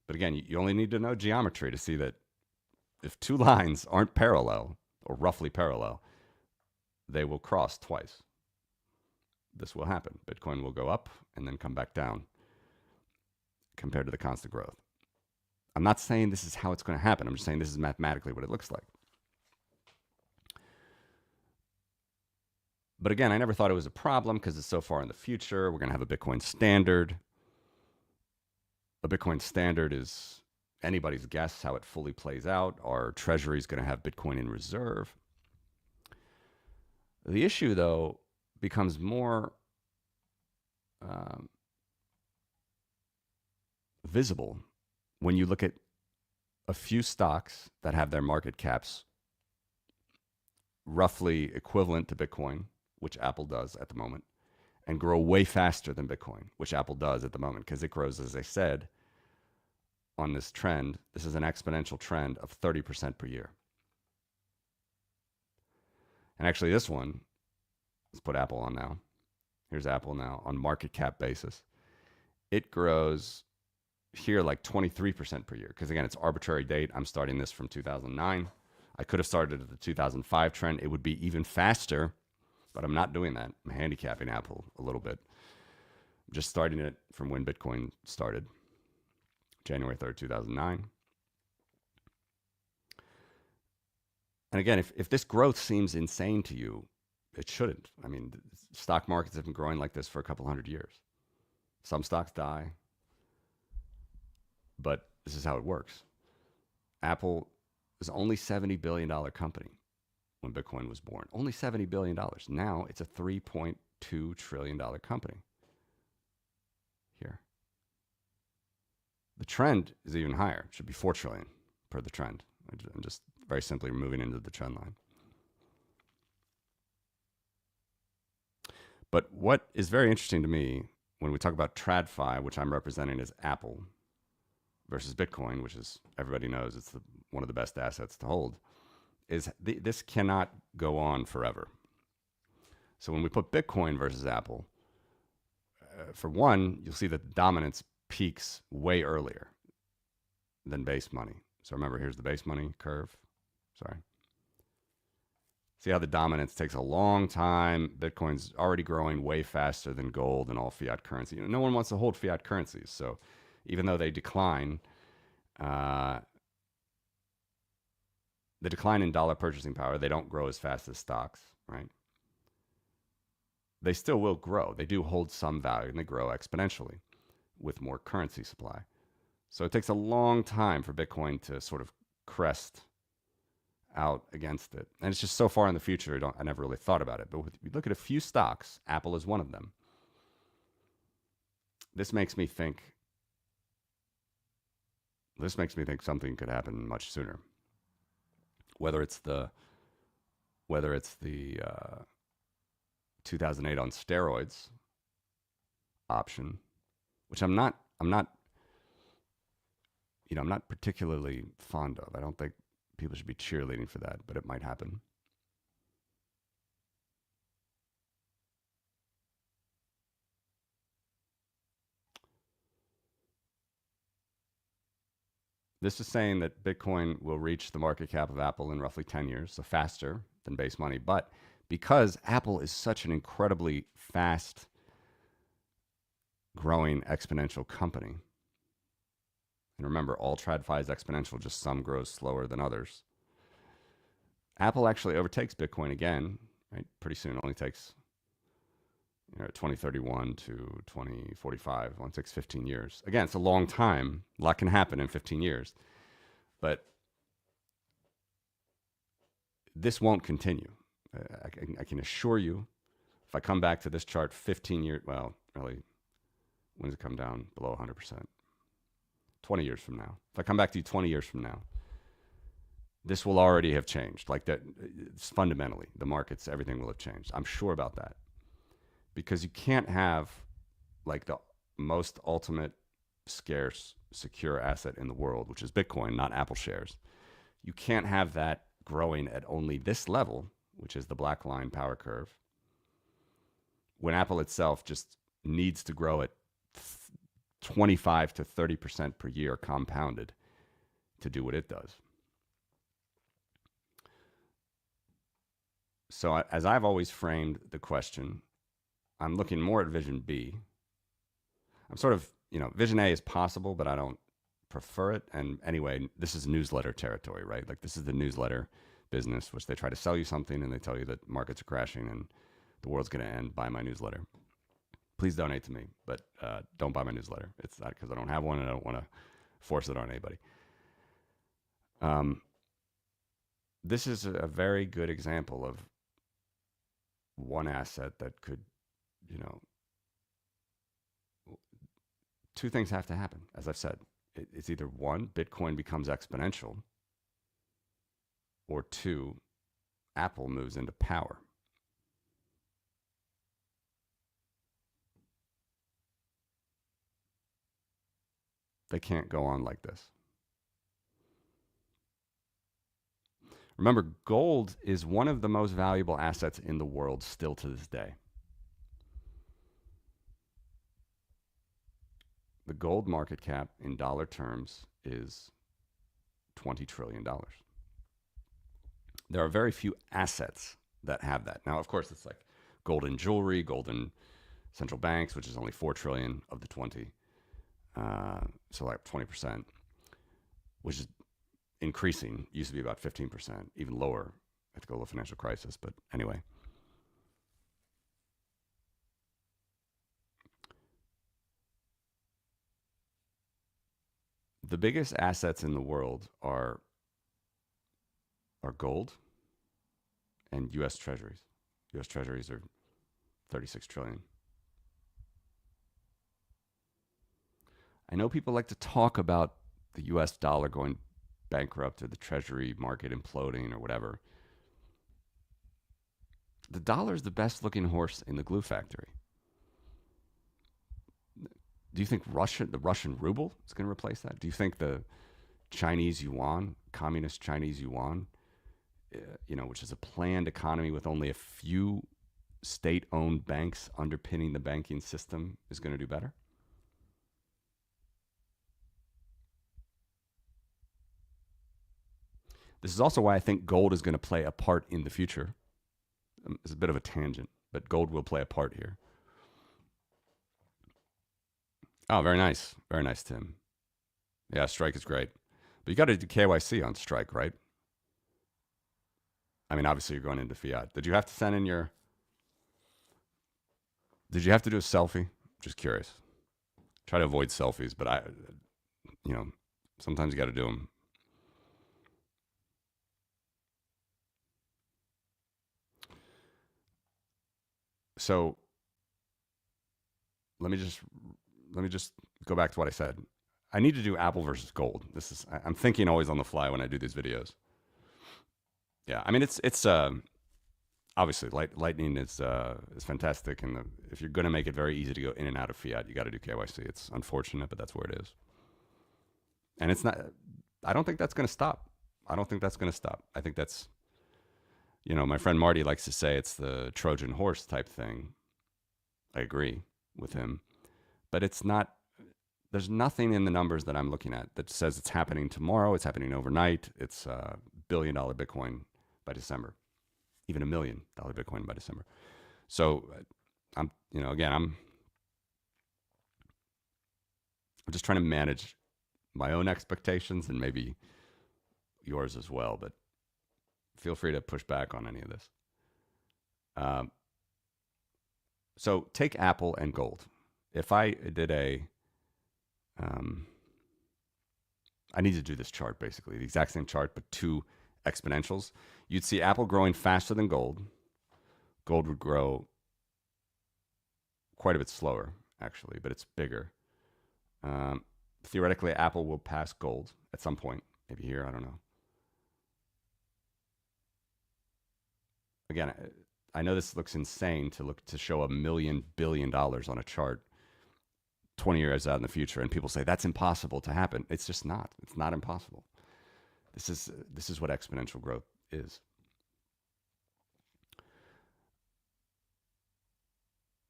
But again, you only need to know geometry to see that if two lines aren't parallel or roughly parallel, they will cross twice. This will happen. Bitcoin will go up and then come back down compared to the constant growth. I'm not saying this is how it's going to happen. I'm just saying this is mathematically what it looks like. But again, I never thought it was a problem because it's so far in the future. We're going to have a Bitcoin standard. A Bitcoin standard is anybody's guess how it fully plays out. Our treasury is going to have Bitcoin in reserve. The issue, though, becomes more visible when you look at a few stocks that have their market caps roughly equivalent to Bitcoin, which Apple does at the moment, and grow way faster than Bitcoin, which Apple does at the moment, because it grows, as I said, on this trend. This is an exponential trend of 30% per year. And actually this one, let's put Apple on now. Here's Apple now on market cap basis. It grows here like 23% per year, because again, it's arbitrary date. I'm starting this from 2009. I could have started at the 2005 trend. It would be even faster, but I'm not doing that. I'm handicapping Apple a little bit. I'm just starting it from when Bitcoin started, January 3rd, 2009. And again, if this growth seems insane to you, it shouldn't. I mean, stock markets have been growing like this for a couple hundred years. Some stocks die, but this is how it works. Apple was only $70 billion company when Bitcoin was born. Only $70 billion. Now it's a $3.2 trillion company. Here. The trend is even higher. It should be $4 trillion per the trend. I'm just very simply moving into the trend line. But what is very interesting to me when we talk about TradFi, which I'm representing as Apple, versus Bitcoin, which is, everybody knows, it's one of the best assets to hold, is this cannot go on forever. So when we put Bitcoin versus Apple, for one, you'll see that the dominance peaks way earlier than base money. So remember, here's the base money curve. Sorry. See how the dominance takes a long time. Bitcoin's already growing way faster than gold and all fiat currency. No one wants to hold fiat currencies. So even though they decline, the decline in dollar purchasing power, they don't grow as fast as stocks, right? They still will grow. They do hold some value, and they grow exponentially with more currency supply. So it takes a long time for Bitcoin to sort of crest out against it. And it's just so far in the future, I never really thought about it. But if you look at a few stocks, Apple is one of them. This makes me think something could happen much sooner. Whether it's the 2008 on steroids option, which I'm not particularly fond of. I don't think people should be cheerleading for that, but it might happen. This is saying that Bitcoin will reach the market cap of Apple in roughly 10 years, so faster than base money. But because Apple is such an incredibly fast growing exponential company, and remember, all TradFi is exponential, just some grows slower than others. Apple actually overtakes Bitcoin again, right? Pretty soon. It only takes 2031 to 2045. It only takes 15 years. Again, it's a long time. A lot can happen in 15 years. But this won't continue. I can assure you, if I come back to this chart 15 years, well, really, when does it come down below 100%? 20 years from now. If I come back to you 20 years from now, this will already have changed. Like that, it's fundamentally, the markets, everything will have changed. I'm sure about that. Because you can't have like the most ultimate scarce, secure asset in the world, which is Bitcoin, not Apple shares. You can't have that growing at only this level, which is the black line power curve, when Apple itself just needs to grow at 25 to 30% per year compounded to do what it does. So as I've always framed the question, I'm looking more at Vision B. I'm sort of, Vision A is possible, but I don't prefer it. And anyway, this is newsletter territory, right? Like this is the newsletter business, which they try to sell you something and they tell you that markets are crashing and the world's going to end. Buy my newsletter. Please donate to me, but don't buy my newsletter. It's not because I don't have one and I don't want to force it on anybody. This is a very good example of one asset that could, two things have to happen. As I've said, it's either one, Bitcoin becomes exponential, or two, Apple moves into power. They can't go on like this. Remember, gold is one of the most valuable assets in the world still to this day. The gold market cap in dollar terms is $20 trillion. There are very few assets that have that. Now, of course, it's like golden jewelry, golden central banks, which is only 4 trillion of the 20. So like 20%, which is increasing. Used to be about 15%, even lower at the global financial crisis. But anyway. The biggest assets in the world are gold and U.S. Treasuries. U.S. Treasuries are 36 trillion. I know people like to talk about the U.S. dollar going bankrupt or the Treasury market imploding or whatever. The dollar is the best looking horse in the glue factory. Do you think the Russian ruble is going to replace that? Do you think the Chinese yuan, communist Chinese yuan, which is a planned economy with only a few state-owned banks underpinning the banking system, is going to do better? This is also why I think gold is going to play a part in the future. It's a bit of a tangent, but gold will play a part here. Oh, very nice. Very nice, Tim. Yeah, Strike is great. But you got to do KYC on Strike, right? I mean, obviously you're going into fiat. Did you have to send in your... Did you have to do a selfie? Just curious. Try to avoid selfies, but sometimes you got to do them. So let me just go back to what I said. I need to do Apple versus gold. I'm thinking always on the fly when I do these videos. Yeah, I mean it's obviously Lightning is fantastic, and if you're going to make it very easy to go in and out of fiat, you got to do KYC. It's unfortunate, but that's where it is. And it's not. I don't think that's going to stop. I think that's, my friend Marty likes to say it's the Trojan horse type thing. I agree with him, but it's not. There's nothing in the numbers that I'm looking at that says it's happening tomorrow. It's happening overnight. It's $1 billion Bitcoin by December, even $1 million Bitcoin by December. So I'm just trying to manage my own expectations and maybe yours as well, but feel free to push back on any of this. So take Apple and gold. If I did I need to do this chart basically, the exact same chart, but two exponentials. You'd see Apple growing faster than gold. Gold would grow quite a bit slower, actually, but it's bigger. Theoretically, Apple will pass gold at some point, maybe here, I don't know. Again, I know this looks insane to show $1 million billion on a chart 20 years out in the future, and people say that's impossible to happen. It's just not. It's not impossible. This is what exponential growth is.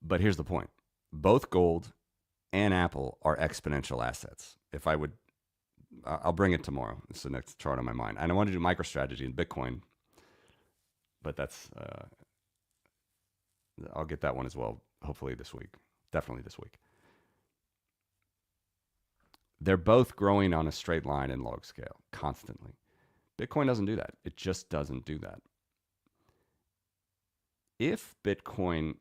But here's the point. Both gold and Apple are exponential assets. I'll bring it tomorrow. It's the next chart on my mind. And I want to do MicroStrategy and Bitcoin, but I'll get that one as well, hopefully this week. Definitely this week. They're both growing on a straight line in log scale constantly. Bitcoin doesn't do that. It just doesn't do that. If Bitcoin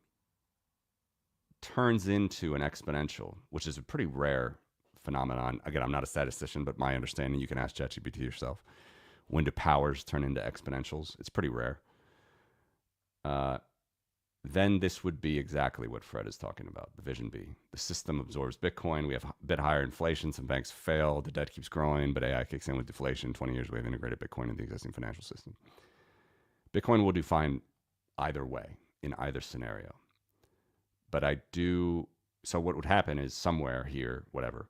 turns into an exponential, which is a pretty rare phenomenon. Again, I'm not a statistician, but my understanding, you can ask ChatGPT yourself. When do powers turn into exponentials? It's pretty rare. Then this would be exactly what Fred is talking about, the Vision B. The system absorbs Bitcoin. We have a bit higher inflation. Some banks fail. The debt keeps growing, but AI kicks in with deflation. 20 years, we have integrated Bitcoin into the existing financial system. Bitcoin will do fine either way, in either scenario. But so what would happen is somewhere here, whatever,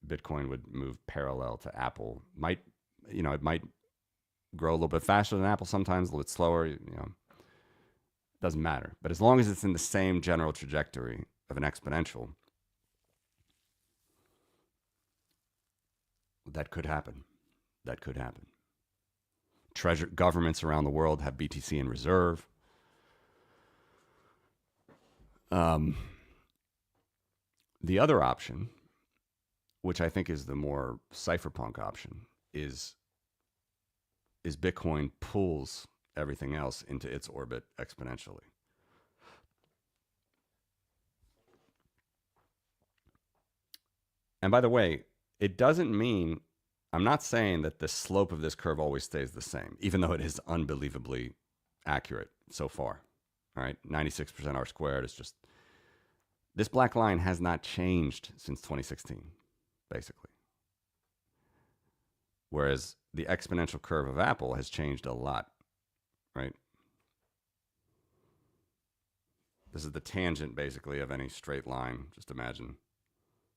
Bitcoin would move parallel to Apple. It might grow a little bit faster than Apple sometimes, a little bit slower, doesn't matter. But as long as it's in the same general trajectory of an exponential, that could happen. That could happen. Governments around the world have BTC in reserve. The other option, which I think is the more cypherpunk option, is Bitcoin pulls everything else into its orbit exponentially. And by the way, it doesn't mean, I'm not saying that the slope of this curve always stays the same, even though it is unbelievably accurate so far. All right, 96% R squared is just, this black line has not changed since 2016, basically. Whereas the exponential curve of Apple has changed a lot, right? This is the tangent, basically, of any straight line. Just imagine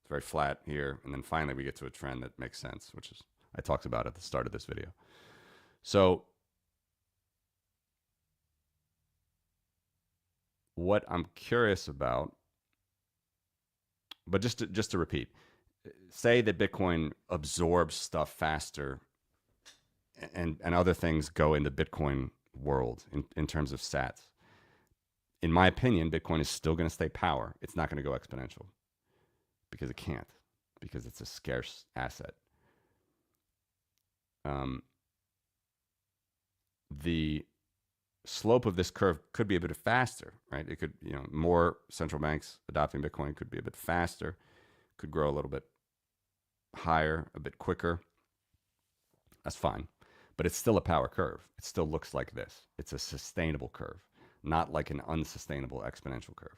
it's very flat here, and then finally we get to a trend that makes sense, which is I talked about at the start of this video. So what I'm curious about, but just to repeat, say that Bitcoin absorbs stuff faster and other things go in the Bitcoin world in terms of sats. In my opinion, Bitcoin is still going to stay power. It's not going to go exponential because it can't, because it's a scarce asset. The slope of this curve could be a bit faster, right? It could, more central banks adopting Bitcoin could be a bit faster, could grow a little bit higher, a bit quicker. That's fine. But it's still a power curve. It still looks like this. It's a sustainable curve, not like an unsustainable exponential curve.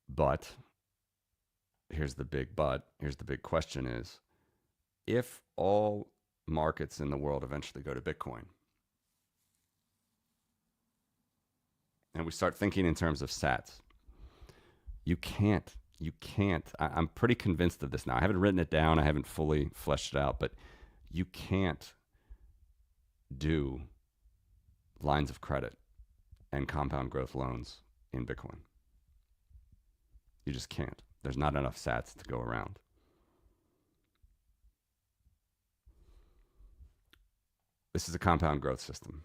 But here's the big question is, if all markets in the world eventually go to Bitcoin, and we start thinking in terms of sats, you can't, I'm pretty convinced of this now. I haven't written it down. I haven't fully fleshed it out, but you can't do lines of credit and compound growth loans in Bitcoin. You just can't. There's not enough sats to go around. This is a compound growth system.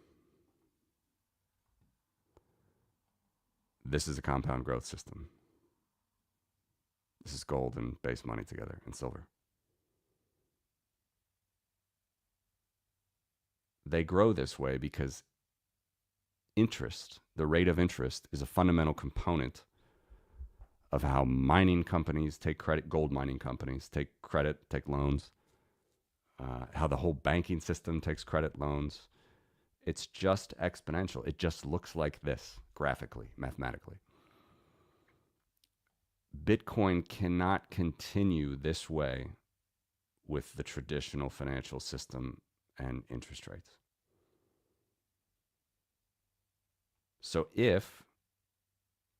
This is a compound growth system. This is gold and base money together and silver. They grow this way because interest, the rate of interest, is a fundamental component of how mining companies take credit, gold mining companies take credit, take loans, how the whole banking system takes credit loans. It's just exponential. It just looks like this graphically, mathematically. Bitcoin cannot continue this way with the traditional financial system and interest rates. So if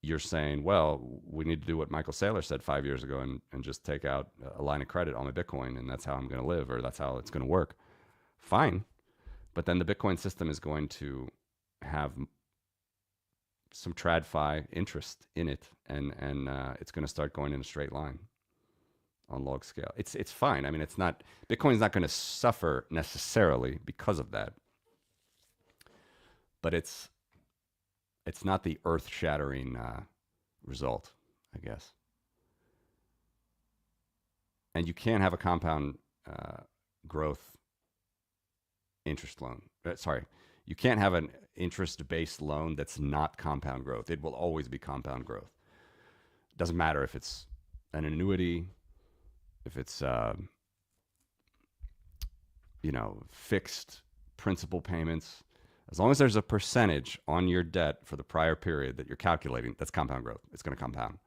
you're saying, well, we need to do what Michael Saylor said 5 years ago and just take out a line of credit on my Bitcoin and that's how I'm going to live or that's how it's going to work, fine. But then the Bitcoin system is going to have some TradFi interest in it, and it's going to start going in a straight line on log scale. It's fine. I mean, it's not, Bitcoin's not going to suffer necessarily because of that, but it's not the earth-shattering result, I guess. And you can't have a compound growth interest loan. You can't have an interest-based loan that's not compound growth. It will always be compound growth. It doesn't matter if it's an annuity, if it's fixed principal payments. As long as there's a percentage on your debt for the prior period that you're calculating, that's compound growth. It's going to compound.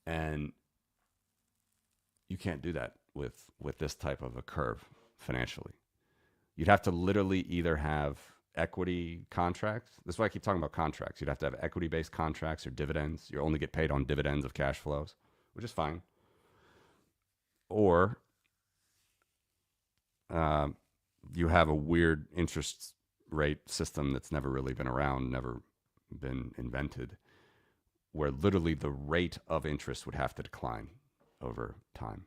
And you can't do that with this type of a curve financially. You'd have to literally either have equity contracts. That's why I keep talking about contracts. You'd have to have equity-based contracts or dividends. You only get paid on dividends of cash flows, which is fine. Or you have a weird interest rate system that's never really been around, never been invented, where literally the rate of interest would have to decline over time.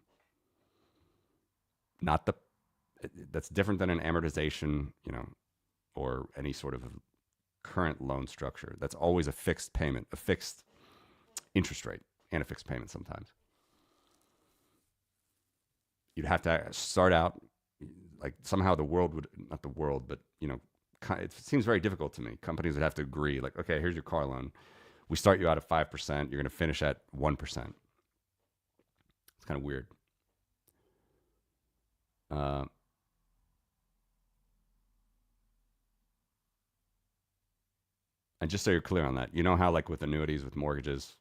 That's different than an amortization, or any sort of current loan structure. That's always a fixed payment, a fixed interest rate, and a fixed payment sometimes. You'd have to start out like somehow the world would, not the world, but it seems very difficult to me. Companies would have to agree, like, okay, here's your car loan. We start you out at 5%. You're going to finish at 1%. It's kind of weird. And just so you're clear on that, you know how like with annuities, with mortgages,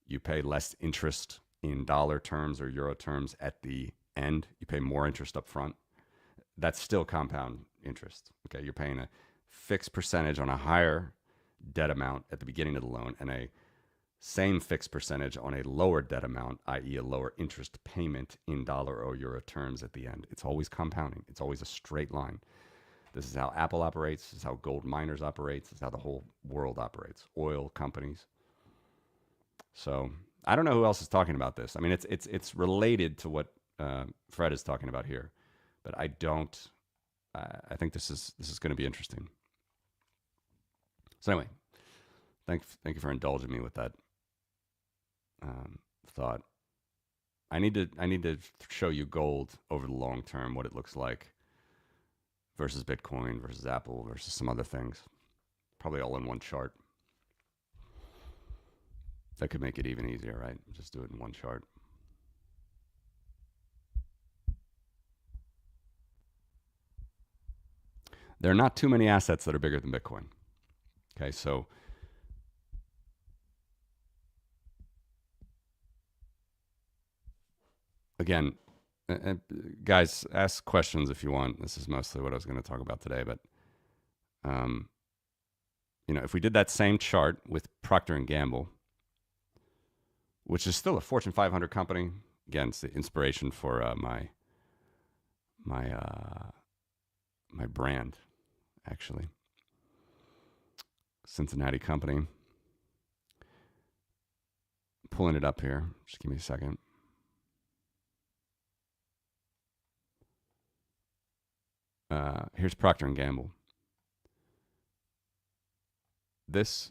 you pay less interest in dollar terms or euro terms at the end. You pay more interest up front. That's still compound interest. Okay, you're paying a fixed percentage on a higher debt amount at the beginning of the loan and a same fixed percentage on a lower debt amount, i.e. a lower interest payment in dollar or euro terms at the end. It's always compounding. It's always a straight line. This is how Apple operates. This is how gold miners operate. This is how the whole world operates. Oil companies. So I don't know who else is talking about this. I mean, it's related to what Fred is talking about here, but I don't. I think this is going to be interesting. So anyway, thank you for indulging me with that thought. I need to show you gold over the long term, what it looks like versus Bitcoin versus Apple versus some other things. Probably all in one chart. That could make it even easier, right? Just do it in one chart. There are not too many assets that are bigger than Bitcoin. Okay, so again, guys, ask questions if you want. This is mostly what I was going to talk about today, but if we did that same chart with Procter and Gamble, which is still a Fortune 500 company, again, it's the inspiration for my brand, actually. Cincinnati company. Pulling it up here. Just give me a second. Here's Procter and Gamble. It's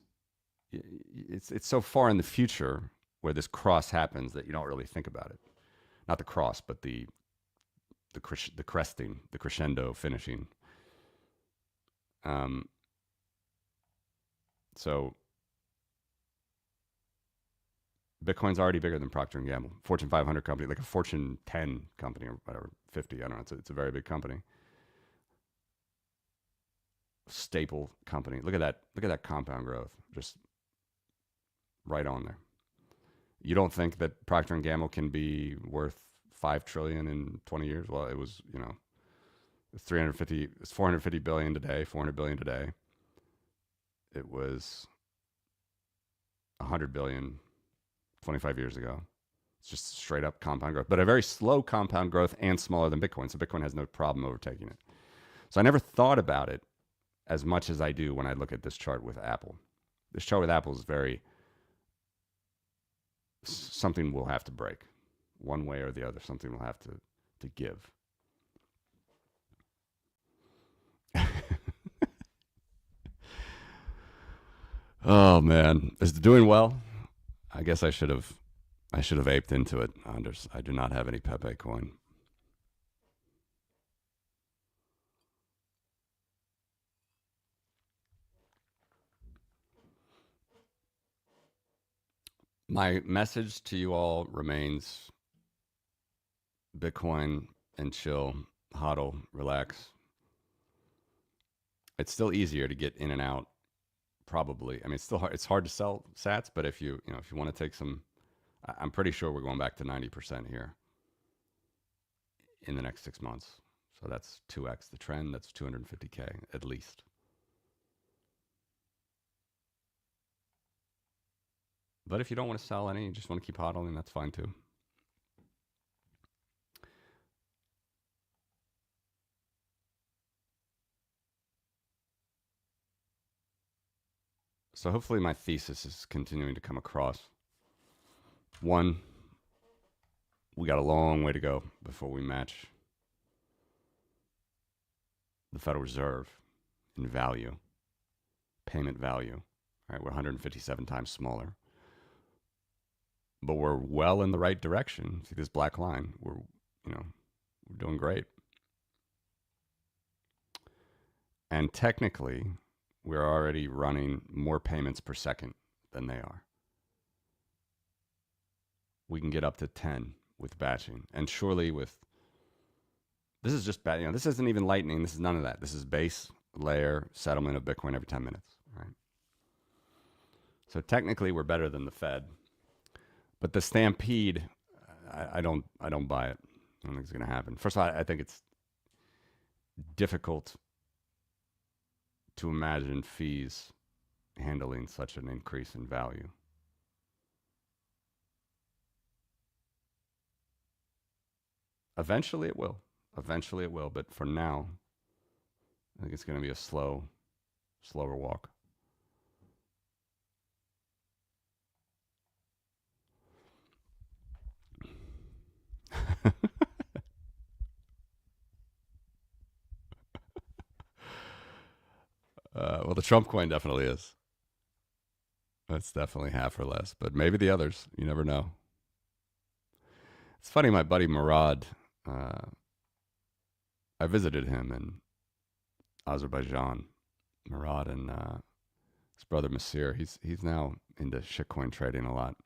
so far in the future where this cross happens that you don't really think about it. Not the cross, but the cresting, the crescendo finishing. So Bitcoin's already bigger than Procter & Gamble, Fortune 500 company, like a Fortune 10 company or whatever, 50. I don't know. It's a very big company. Staple company. Look at that. Look at that compound growth. Just right on there. You don't think that Procter & Gamble can be worth 5 trillion in 20 years? Well, it was, it's 450 billion today, 400 billion today. It was 100 billion 25 years ago. It's just straight up compound growth, but a very slow compound growth and smaller than Bitcoin. So Bitcoin has no problem overtaking it. So I never thought about it as much as I do when I look at this chart with Apple. This chart with Apple is very, something will have to break one way or the other. Something will have to give. Oh man, is it doing well? I guess I should have aped into it. I do not have any Pepe coin. My message to you all remains Bitcoin and chill, hodl, relax. It's still easier to get in and out, probably. I mean, it's still hard. It's hard to sell sats, but if you want to take some, I'm pretty sure we're going back to 90% here in the next 6 months. So that's 2x the trend. That's 250K at least. But if you don't want to sell any, you just want to keep hodling, that's fine too. So hopefully my thesis is continuing to come across. One, we got a long way to go before we match the Federal Reserve in value, payment value. All right, we're 157 times smaller. But we're well in the right direction. See this black line? We're doing great. And technically, we're already running more payments per second than they are. We can get up to 10 with batching. And surely this is just bad. This isn't even Lightning. This is none of that. This is base layer settlement of Bitcoin every 10 minutes. Right? So technically, we're better than the Fed. But the stampede, I don't buy it. I don't think it's going to happen. First of all, I think it's difficult to imagine fees handling such an increase in value. Eventually it will. But for now, I think it's going to be a slower walk. Well, the Trump coin definitely is. That's definitely half or less, but maybe the others. You never know. It's funny, my buddy Murad, I visited him in Azerbaijan. Murad and his brother Masir. He's now into shitcoin trading a lot.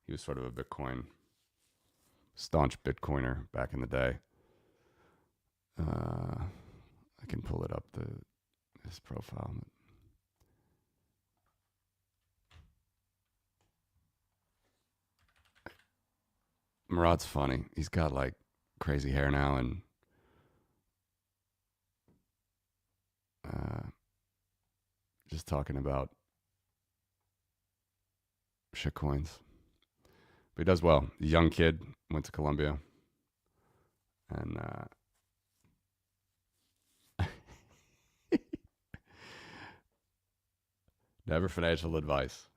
He was sort of a staunch Bitcoiner back in the day. I can pull it up, his profile. Murad's funny. He's got like crazy hair now and just talking about shitcoins. But he does well. A young kid, went to Columbia. And never financial advice.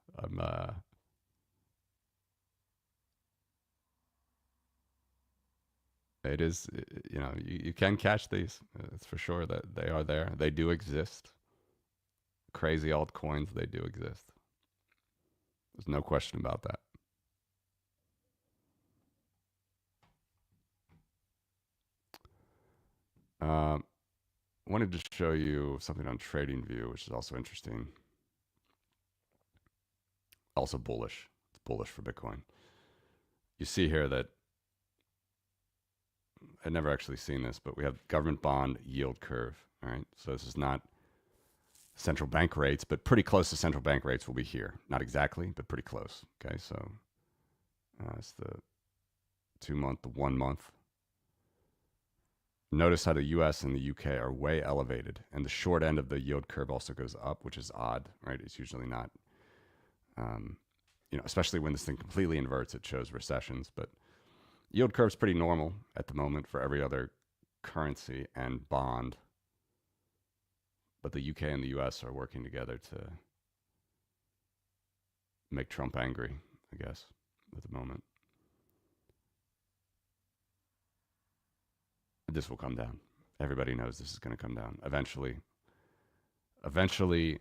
It is, you can catch these. It's for sure that they are there. They do exist. Crazy altcoins, they do exist. There's no question about that. Wanted to show you something on TradingView, which is also interesting. Also bullish. It's bullish for Bitcoin. You see here that I'd never actually seen this, but we have government bond yield curve. All right, so this is not central bank rates, but pretty close to central bank rates will be here. Not exactly, but pretty close. Okay, so it's the 2 month, the 1 month. Notice how the US and the UK are way elevated, and the short end of the yield curve also goes up, which is odd, right? It's usually not, especially when this thing completely inverts, it shows recessions. But yield curve's pretty normal at the moment for every other currency and bond. But the UK and the US are working together to make Trump angry, I guess, at the moment. This will come down. Everybody knows this is going to come down eventually. Eventually,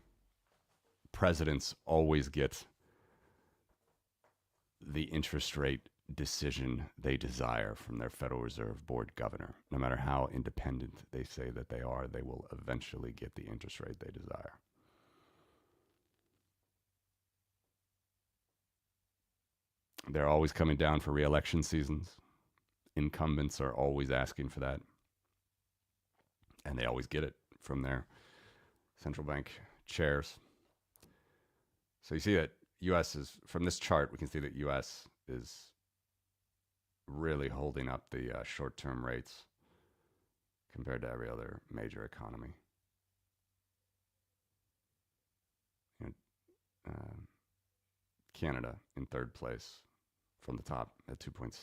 presidents always get the interest rate decision they desire from their Federal Reserve Board governor. No matter how independent they say that they are, they will eventually get the interest rate they desire. They're always coming down for re-election seasons. Incumbents are always asking for that. And they always get it from their central bank chairs. So you see that US is, from this chart, we can see that US is really holding up the short-term rates compared to every other major economy. Canada in third place from the top at 2.6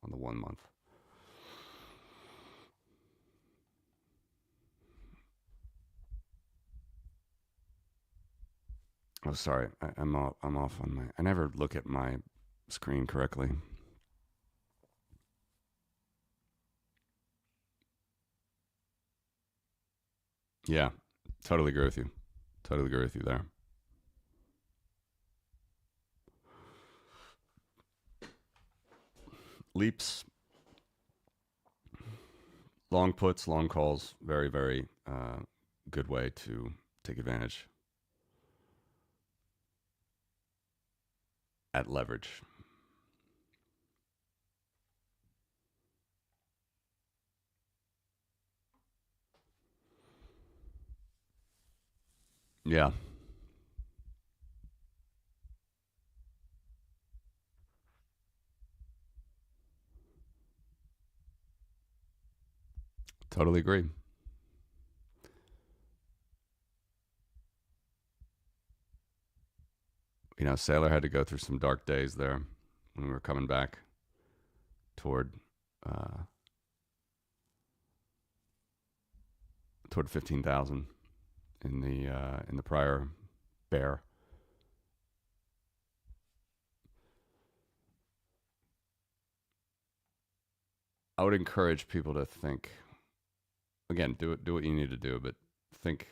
on the 1 month. Oh, sorry, I'm off on my. I never look at my screen correctly. Yeah, totally agree with you. Totally agree with you there. Leaps, long puts, long calls, very, very good way to take advantage at leverage. Yeah. Totally agree. Sailor had to go through some dark days there when we were coming back toward 15,000 in the prior bear. I would encourage people to think. Again, do what you need to do, but think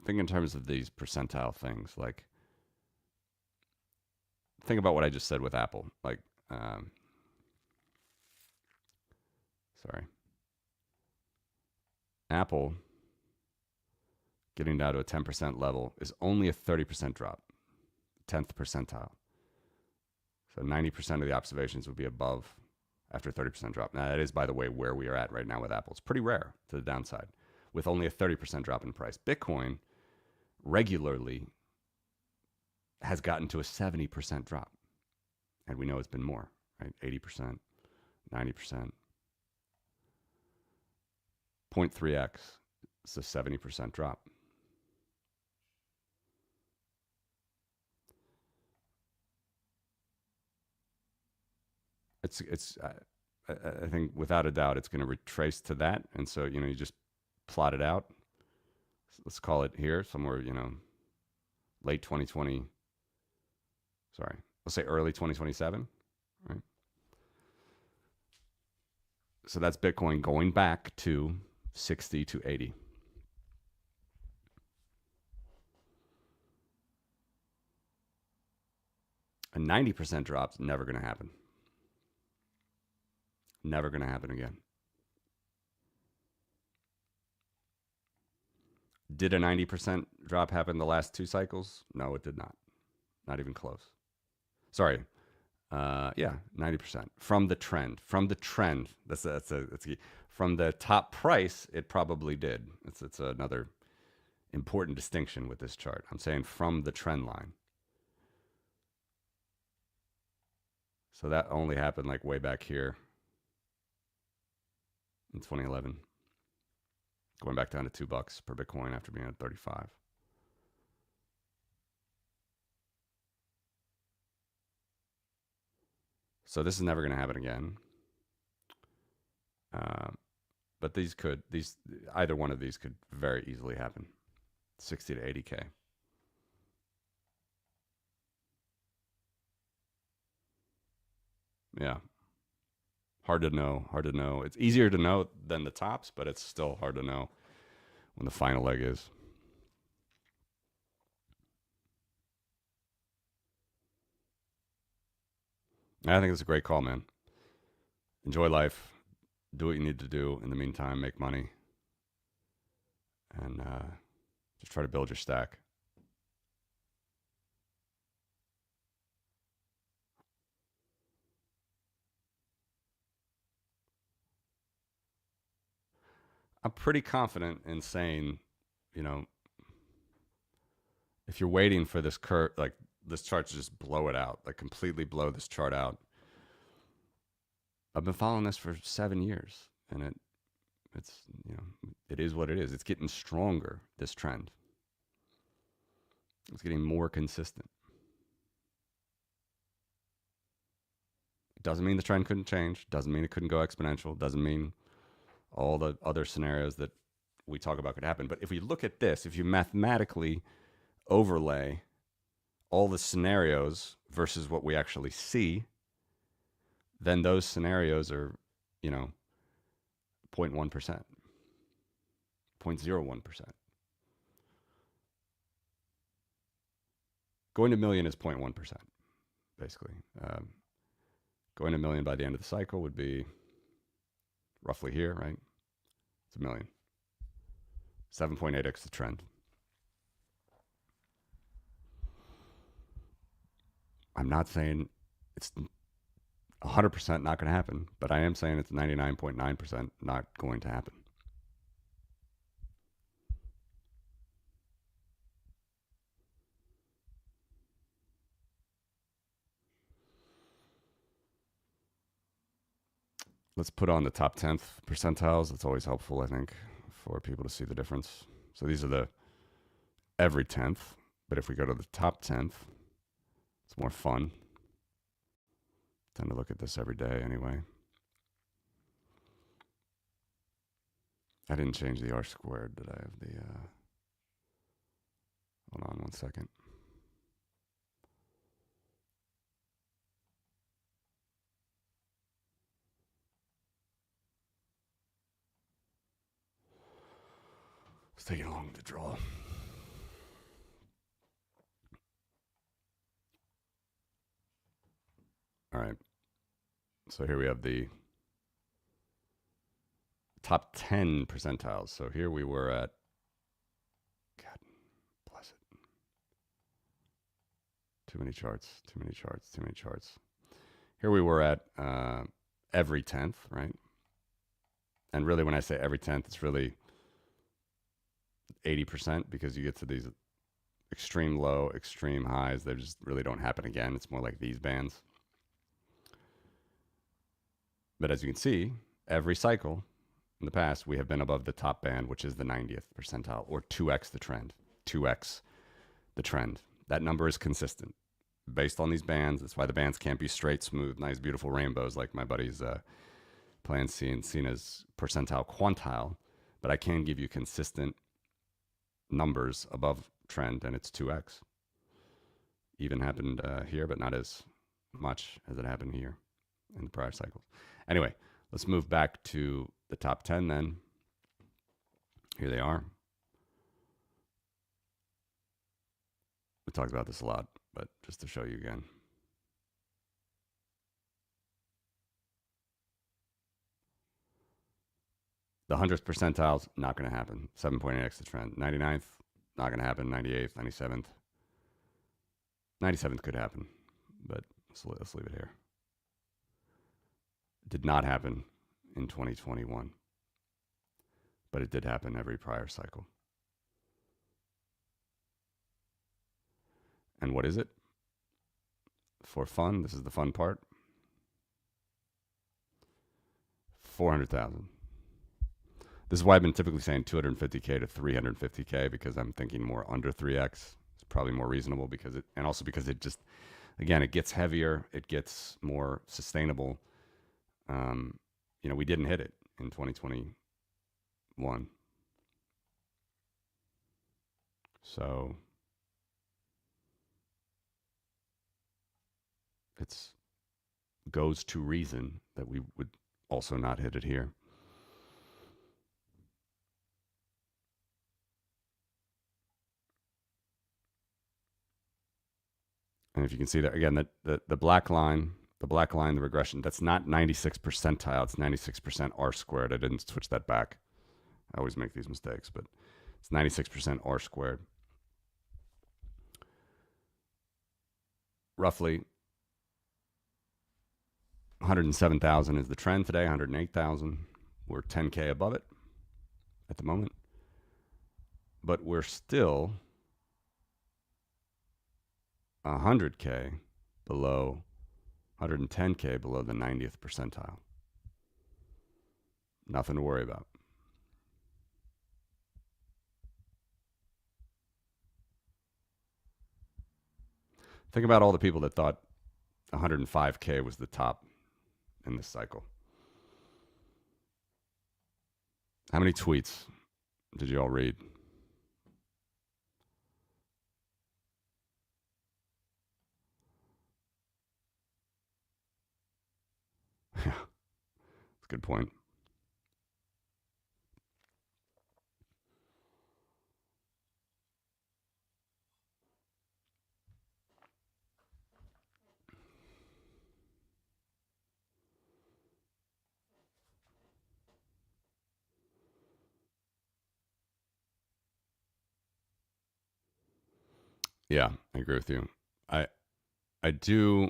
in terms of these percentile things. Like, think about what I just said with Apple. Like, sorry, Apple getting down to a 10% level is only a 30% drop, 10th percentile. So 90% of the observations would be above after a 30% drop. Now, that is, by the way, where we are at right now with Apple. It's pretty rare to the downside with only a 30% drop in price. Bitcoin regularly has gotten to a 70% drop. And we know it's been more, right? 80%, 90%. 0.3x is a 70% drop. I think without a doubt it's going to retrace to that, and so you just plot it out. Let's call it here somewhere, late 2020. Sorry, let's say early 2027, right? So that's Bitcoin going back to 60 to 80. A 90% drop's never going to happen. Never going to happen again. Did a 90% drop happen the last 2 cycles? No, it did not. Not even close. Sorry. Yeah, 90% from the trend. From the trend. That's key. From the top price, it probably did. It's another important distinction with this chart. I'm saying from the trend line. So that only happened like way back here in 2011, going back down to $2 per Bitcoin after being at 35. So this is never going to happen again. But either one of these could very easily happen. 60 to 80K. Yeah. Hard to know. Hard to know. It's easier to know than the tops, but it's still hard to know when the final leg is. I think it's a great call, man. Enjoy life. Do what you need to do. In the meantime, make money. And just try to build your stack. I'm pretty confident in saying, if you're waiting for this like this chart to just blow it out, like completely blow this chart out. I've been following this for 7 years, and it is what it is. It's getting stronger, this trend. It's getting more consistent. It doesn't mean the trend couldn't change. Doesn't mean it couldn't go exponential. Doesn't mean all the other scenarios that we talk about could happen. But if we look at this, if you mathematically overlay all the scenarios versus what we actually see, then those scenarios are, 0.1%, 0.01%. Going to million is 0.1%, basically. Going to million by the end of the cycle would be roughly here, right? It's a million. 7.8x the trend. I'm not saying it's 100% not going to happen, but I am saying it's 99.9% not going to happen. Let's put on the top 10th percentiles. That's always helpful, I think, for people to see the difference. So these are the every 10th, but if we go to the top 10th, it's more fun. I tend to look at this every day anyway. I didn't change the R squared, did I? Have the hold on one second. It's taking long to draw. All right. So here we have the top 10 percentiles. So here we were at, God bless it. Too many charts. Here we were at every 10th, right? And really, when I say every 10th, it's really 80% because you get to these extreme low, extreme highs. They just really don't happen again. It's more like these bands. But as you can see, every cycle in the past, we have been above the top band, which is the 90th percentile, or 2x the trend. 2x the trend. That number is consistent based on these bands. That's why the bands can't be straight, smooth, nice, beautiful rainbows like my buddy's plan seen as percentile quantile. But I can give you consistent numbers above trend, and it's 2x. Even happened here, but not as much as it happened here in the prior cycles. Anyway, let's move back to the top 10 then. Here they are. We talked about this a lot, but just to show you again. The 100th percentiles, not going to happen. 7.8x the trend. 99th, not going to happen. 98th, 97th. 97th could happen, but So let's leave it here. Did not happen in 2021, but it did happen every prior cycle. And what is it? For fun, this is the fun part. 400,000. This is why I've been typically saying 250K to 350K, because I'm thinking more under 3x. It's probably more reasonable because it, and also because it just, again, it gets heavier, it gets more sustainable. We didn't hit it in 2021. So it's goes to reason that we would also not hit it here. And if you can see there again, the black line, the regression, that's not 96 percentile, it's 96% R squared. I didn't switch that back. I always make these mistakes, but it's 96% R squared. Roughly 107,000 is the trend today, 108,000. We're 10K above it at the moment. But we're still 100K below, 110K below the 90th percentile. Nothing to worry about. Think about all the people that thought 105K was the top in this cycle. How many tweets did you all read? Yeah, that's a good point. Yeah, I agree with you. I do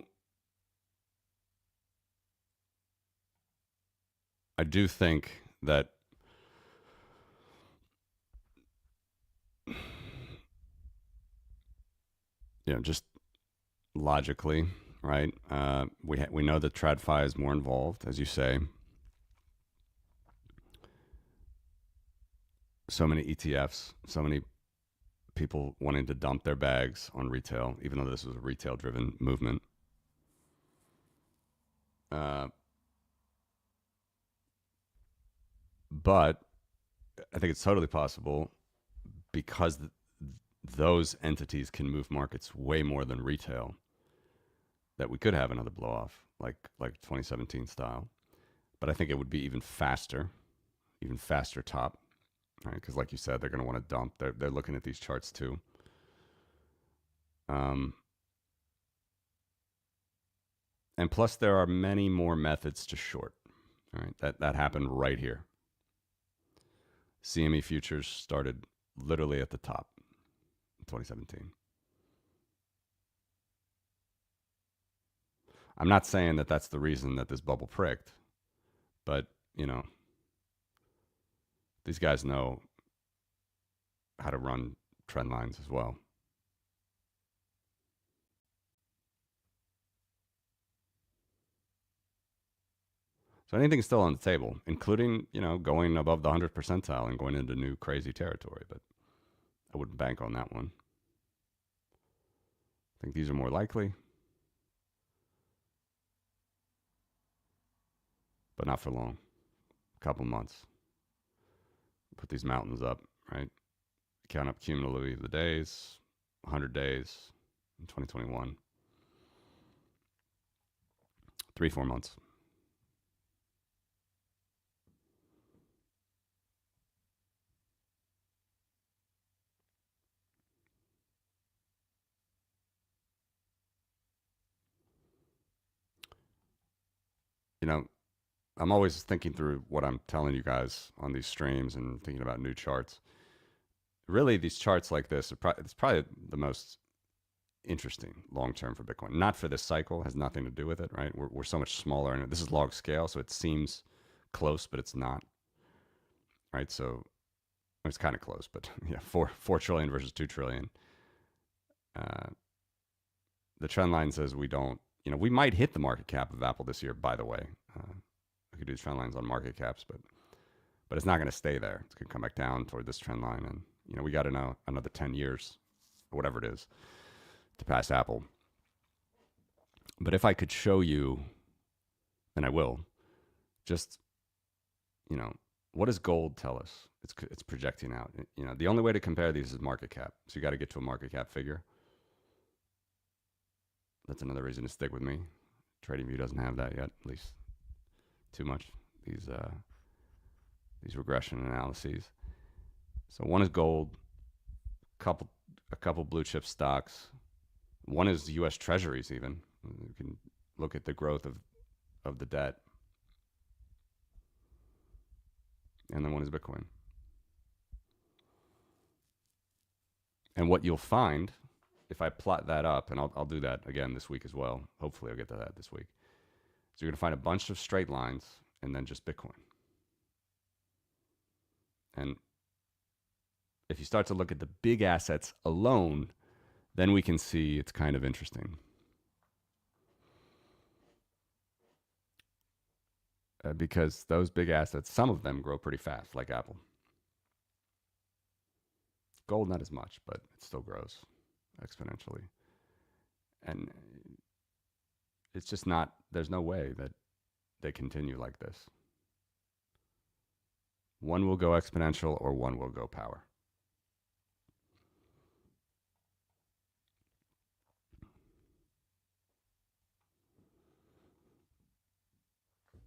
think that just logically, right? We know that TradFi is more involved, as you say. So many ETFs, so many people wanting to dump their bags on retail, even though this was a retail-driven movement. But I think it's totally possible, because those entities can move markets way more than retail, that we could have another blow off like 2017 style. But I think it would be even faster top, right? Because like you said, they're going to want to dump. They're looking at these charts too. And plus, there are many more methods to short. Right, that happened right here. CME futures started literally at the top in 2017. I'm not saying that that's the reason that this bubble pricked, but these guys know how to run trend lines as well. So anything's still on the table, including, going above the 100th percentile and going into new crazy territory. But I wouldn't bank on that one. I think these are more likely, but not for long. A couple months. Put these mountains up, right? Count up cumulatively the days, 100 days in 2021. 3-4 months. I'm always thinking through what I'm telling you guys on these streams and thinking about new charts. Really, these charts like this, it's probably the most interesting long term for Bitcoin. Not for this cycle, has nothing to do with it, right? We're so much smaller, and this is log scale, so it seems close, but it's not, right? So it's kind of close, but yeah, 4 trillion versus 2 trillion. The trend line says we don't, we might hit the market cap of Apple this year, by the way. We could do trend lines on market caps, but it's not going to stay there. It's going to come back down toward this trend line. And, we got to know another 10 years, or whatever it is, to pass Apple. But if I could show you, and I will, just, what does gold tell us? It's projecting out. The only way to compare these is market cap. So you got to get to a market cap figure. That's another reason to stick with me. TradingView doesn't have that yet, at least too much. These regression analyses. So one is gold, a couple blue chip stocks. One is U.S. Treasuries even. You can look at the growth of the debt. And then one is Bitcoin. And what you'll find, if I plot that up, and I'll do that again this week as well. Hopefully I'll get to that this week. So you're going to find a bunch of straight lines and then just Bitcoin. And if you start to look at the big assets alone, then we can see it's kind of interesting. Because those big assets, some of them grow pretty fast, like Apple. Gold, not as much, but it still grows exponentially. And it's just not, there's no way that they continue like this. One will go exponential or one will go power.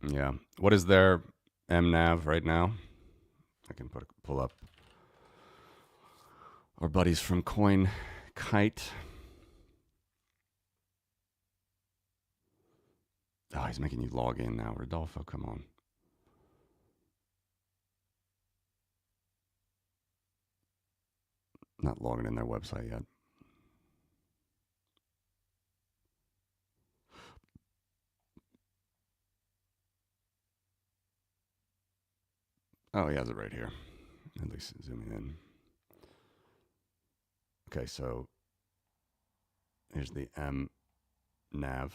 Yeah. What is their MNAV right now? I can pull up our buddies from CoinKite. Oh, he's making you log in now. Rodolfo, come on. Not logging in their website yet. Oh, he has it right here. At least zooming in. Okay, so here's the MNAV.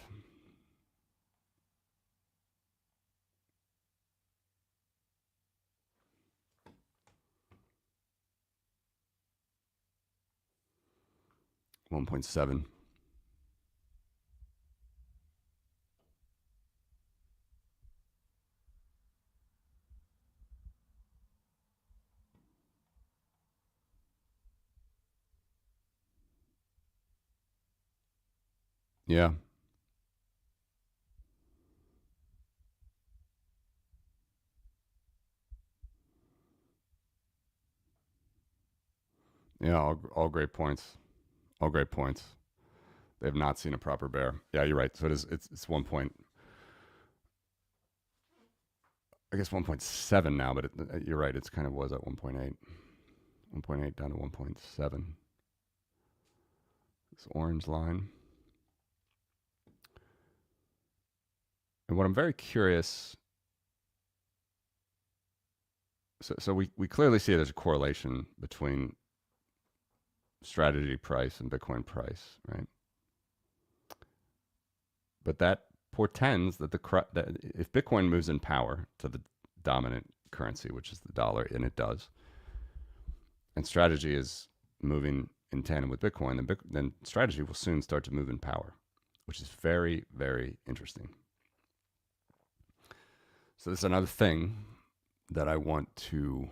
$1.7. Yeah. Yeah, all great points. All great points. They have not seen a proper bear. Yeah, you're right. So it's 1 point. I guess 1.7 now, but you're right. It's kind of was at 1.8. 1.8 down to 1.7. This orange line. And what I'm very curious, so we clearly see there's a correlation between strategy price and Bitcoin price, right? But that portends that that if Bitcoin moves in power to the dominant currency, which is the dollar, and it does, and strategy is moving in tandem with Bitcoin, then strategy will soon start to move in power, which is very, very interesting. So this is another thing that I want to,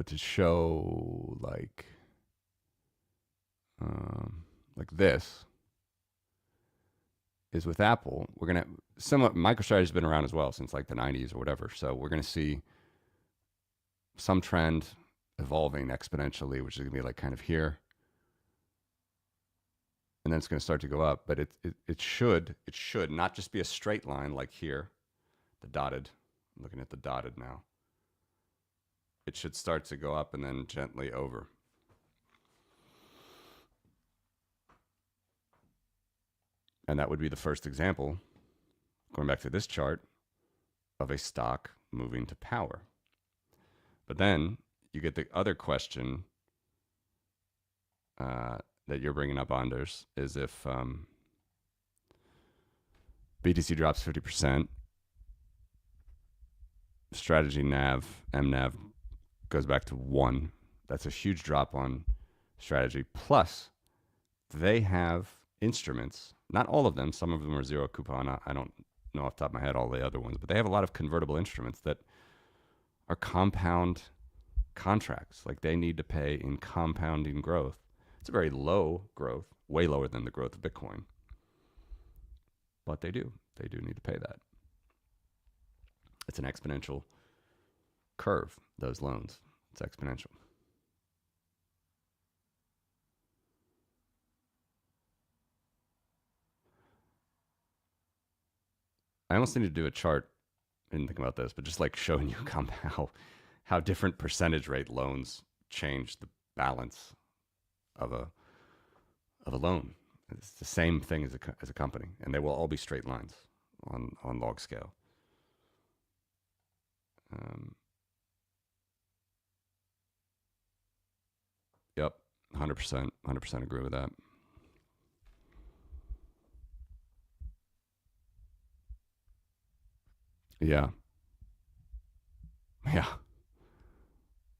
to show like this is with Apple. We're going to, similar, MicroStrategy has been around as well since like the 90s or whatever. So we're going to see some trend evolving exponentially, which is going to be like kind of here. And then it's going to start to go up, but it should not just be a straight line like here, the dotted. I'm looking at the dotted now. It should start to go up and then gently over. And that would be the first example, going back to this chart, of a stock moving to power. But then you get the other question that you're bringing up, Anders, is if BTC drops 50%, strategy NAV, MNAV, goes back to 1. That's a huge drop on strategy. Plus, they have instruments, not all of them, some of them are zero coupon. I don't know off the top of my head all the other ones, but they have a lot of convertible instruments that are compound contracts. Like they need to pay in compounding growth. It's a very low growth, way lower than the growth of Bitcoin. But they do need to pay that. It's an exponential curve, those loans. It's exponential. I almost need to do a chart. I didn't think about this, but just like showing you how different percentage rate loans change the balance of a loan. It's the same thing as a company, and they will all be straight lines on log scale. Yep, 100% agree with that. Yeah. Yeah.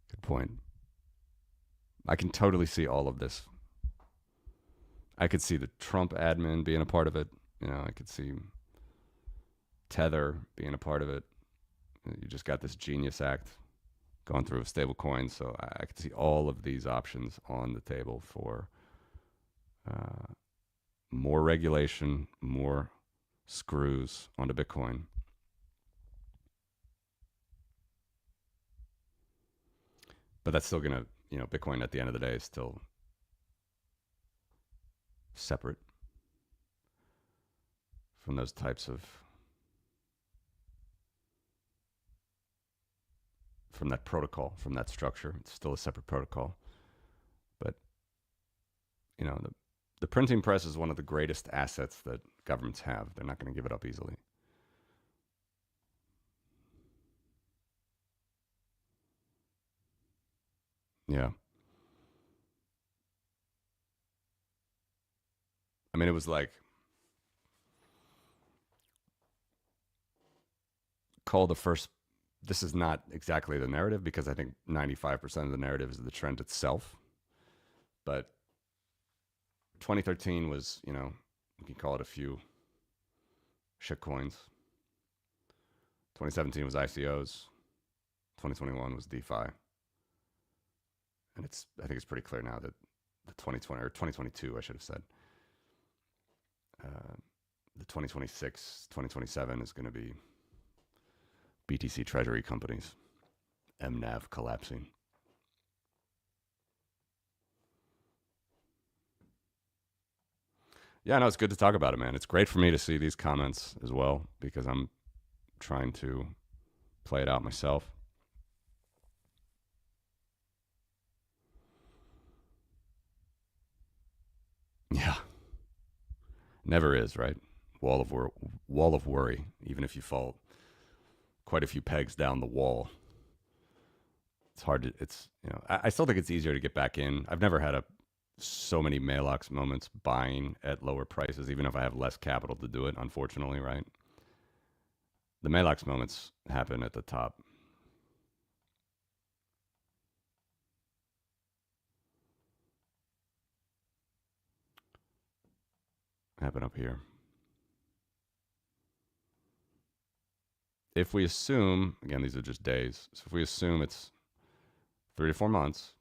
Good point. I can totally see all of this. I could see the Trump admin being a part of it. I could see Tether being a part of it. You just got this Genius Act going through with stable coins. So I could see all of these options on the table for more regulation, more screws onto Bitcoin. But that's still going to, Bitcoin at the end of the day is still separate from those types of, from that protocol, from that structure. It's still a separate protocol. But, the printing press is one of the greatest assets that governments have. They're not going to give it up easily. Yeah. I mean, it was like, call the first. This is not exactly the narrative because I think 95% of the narrative is the trend itself. But 2013 was, you can call it a few shit coins. 2017 was ICOs. 2021 was DeFi. And I think it's pretty clear now that the 2020 or 2022, I should have said, the 2026, 2027 is going to be BTC treasury companies, MNAV collapsing. Yeah, no, it's good to talk about it, man. It's great for me to see these comments as well because I'm trying to play it out myself. Yeah. Never is, right? Wall of worry, even if you fall quite a few pegs down the wall. It's hard to, I still think it's easier to get back in. I've never had so many Maalox moments buying at lower prices, even if I have less capital to do it, unfortunately, right? The Maalox moments happen at the top. Happen up here. If we assume, again, these are just days, so if we assume it's 3 to 4 months,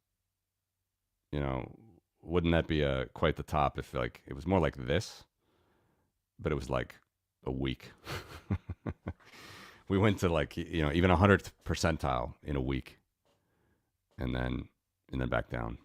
wouldn't that be quite the top if like it was more like this, but it was like a week? We went to like even 100th percentile in a week, and then back down.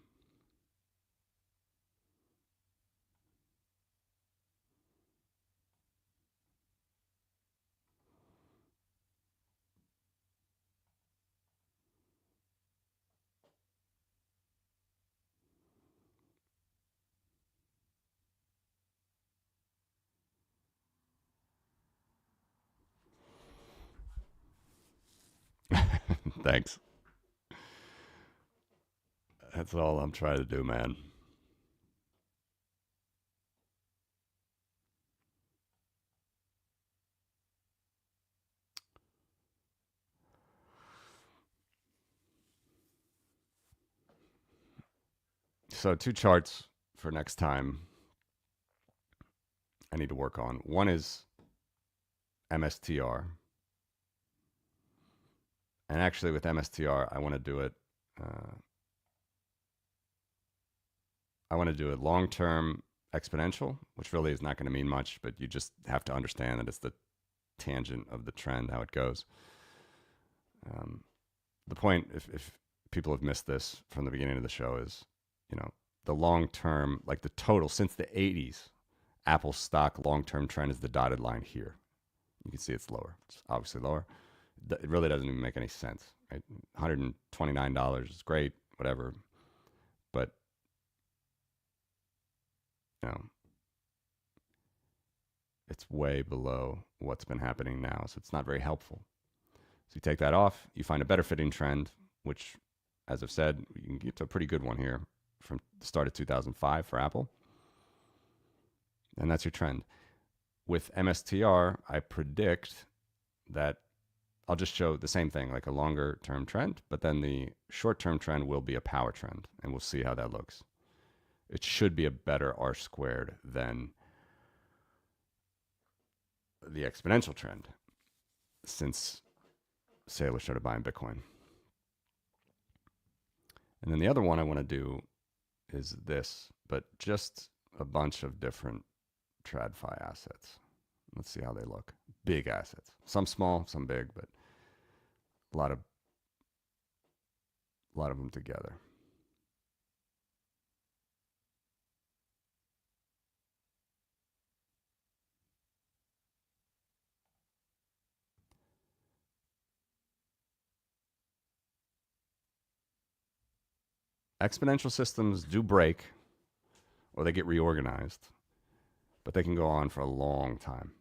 Thanks. That's all I'm trying to do, man. So, two charts for next time I need to work on. One is MSTR. And actually, with MSTR, I want to do it. I want to do it long-term exponential, which really is not going to mean much, but you just have to understand that it's the tangent of the trend, how it goes. The point, if people have missed this from the beginning of the show, is, the long-term, like the total since the 80s, Apple stock long-term trend is the dotted line here. You can see it's lower. It's obviously lower. It really doesn't even make any sense. Right? $129 is great, whatever, but it's way below what's been happening now, so it's not very helpful. So you take that off, you find a better fitting trend, which, as I've said, you can get to a pretty good one here from the start of 2005 for Apple. And that's your trend. With MSTR, I predict that I'll just show the same thing, like a longer term trend, but then the short term trend will be a power trend, and we'll see how that looks. It should be a better R squared than the exponential trend since sailors started buying Bitcoin. And then the other one I want to do is this, but just a bunch of different TradFi assets. Let's see how they look. Big assets. Some small, some big, but a lot of them together. Exponential systems do break or they get reorganized, but they can go on for a long time.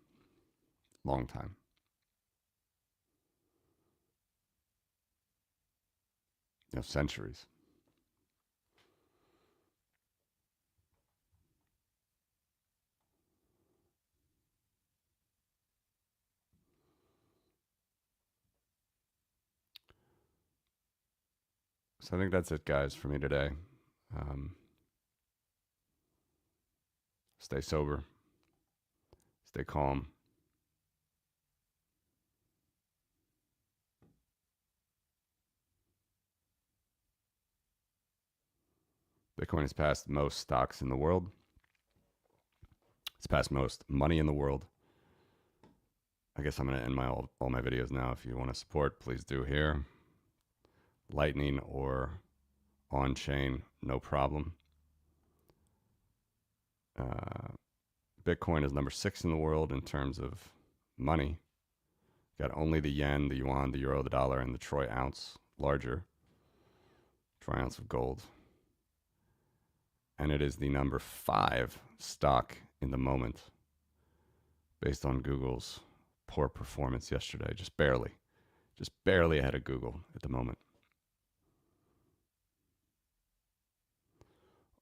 Long time. Centuries. So I think that's it, guys, for me today. Stay sober. Stay calm. Bitcoin has passed most stocks in the world. It's passed most money in the world. I guess I'm going to end all my videos now. If you want to support, please do here. Lightning or on-chain, no problem. Bitcoin is number 6 in the world in terms of money. Got only the yen, the yuan, the euro, the dollar, and the troy ounce larger. Troy ounce of gold. And it is the number 5 stock in the moment based on Google's poor performance yesterday. Just barely ahead of Google at the moment.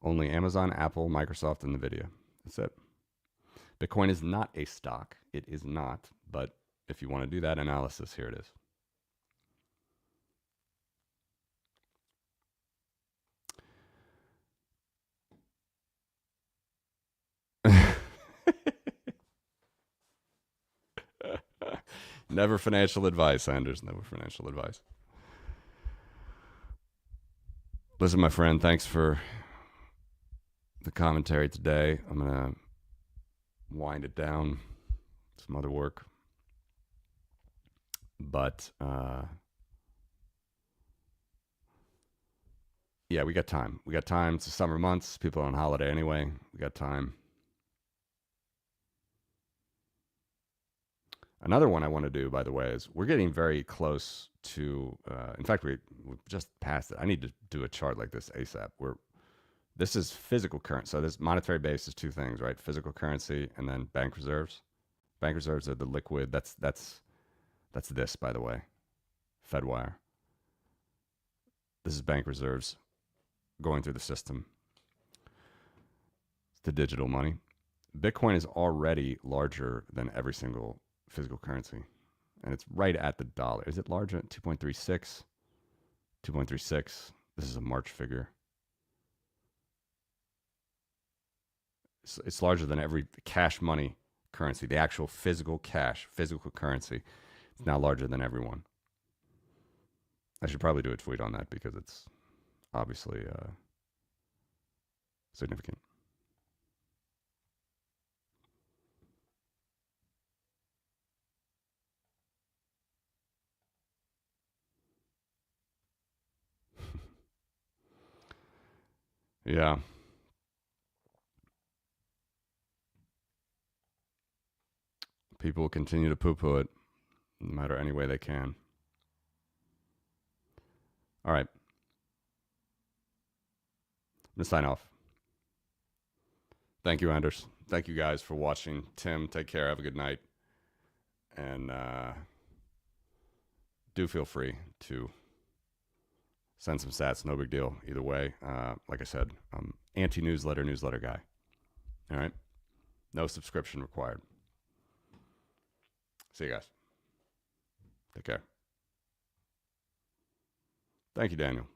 Only Amazon, Apple, Microsoft, and NVIDIA. That's it. Bitcoin is not a stock. It is not. But if you want to do that analysis, here it is. Never financial advice, Anders. Never financial advice. Listen, my friend, thanks for the commentary today. I'm going to wind it down. Some other work. But, yeah, we got time. We got time. It's the summer months. People are on holiday anyway. We got time. Another one I want to do, by the way, is we're getting very close to. In fact, we just passed it. I need to do a chart like this ASAP. This is physical currency. So this monetary base is two things, right? Physical currency and then bank reserves. Bank reserves are the liquid. That's this, by the way. Fedwire. This is bank reserves going through the system. It's the digital money. Bitcoin is already larger than every single physical currency. And it's right at the dollar. Is it larger at 2.36? 2.36. This is a March figure. It's larger than every cash money currency, the actual physical cash, physical currency. It's now larger than everyone. I should probably do a tweet on that because it's obviously significant. Yeah. People continue to poo-poo it no matter any way they can. All right. I'm going to sign off. Thank you, Anders. Thank you guys for watching. Tim, take care. Have a good night. And do feel free to send some stats. No big deal. Either way, like I said, I'm anti-newsletter guy. All right? No subscription required. See you guys. Take care. Thank you, Daniel.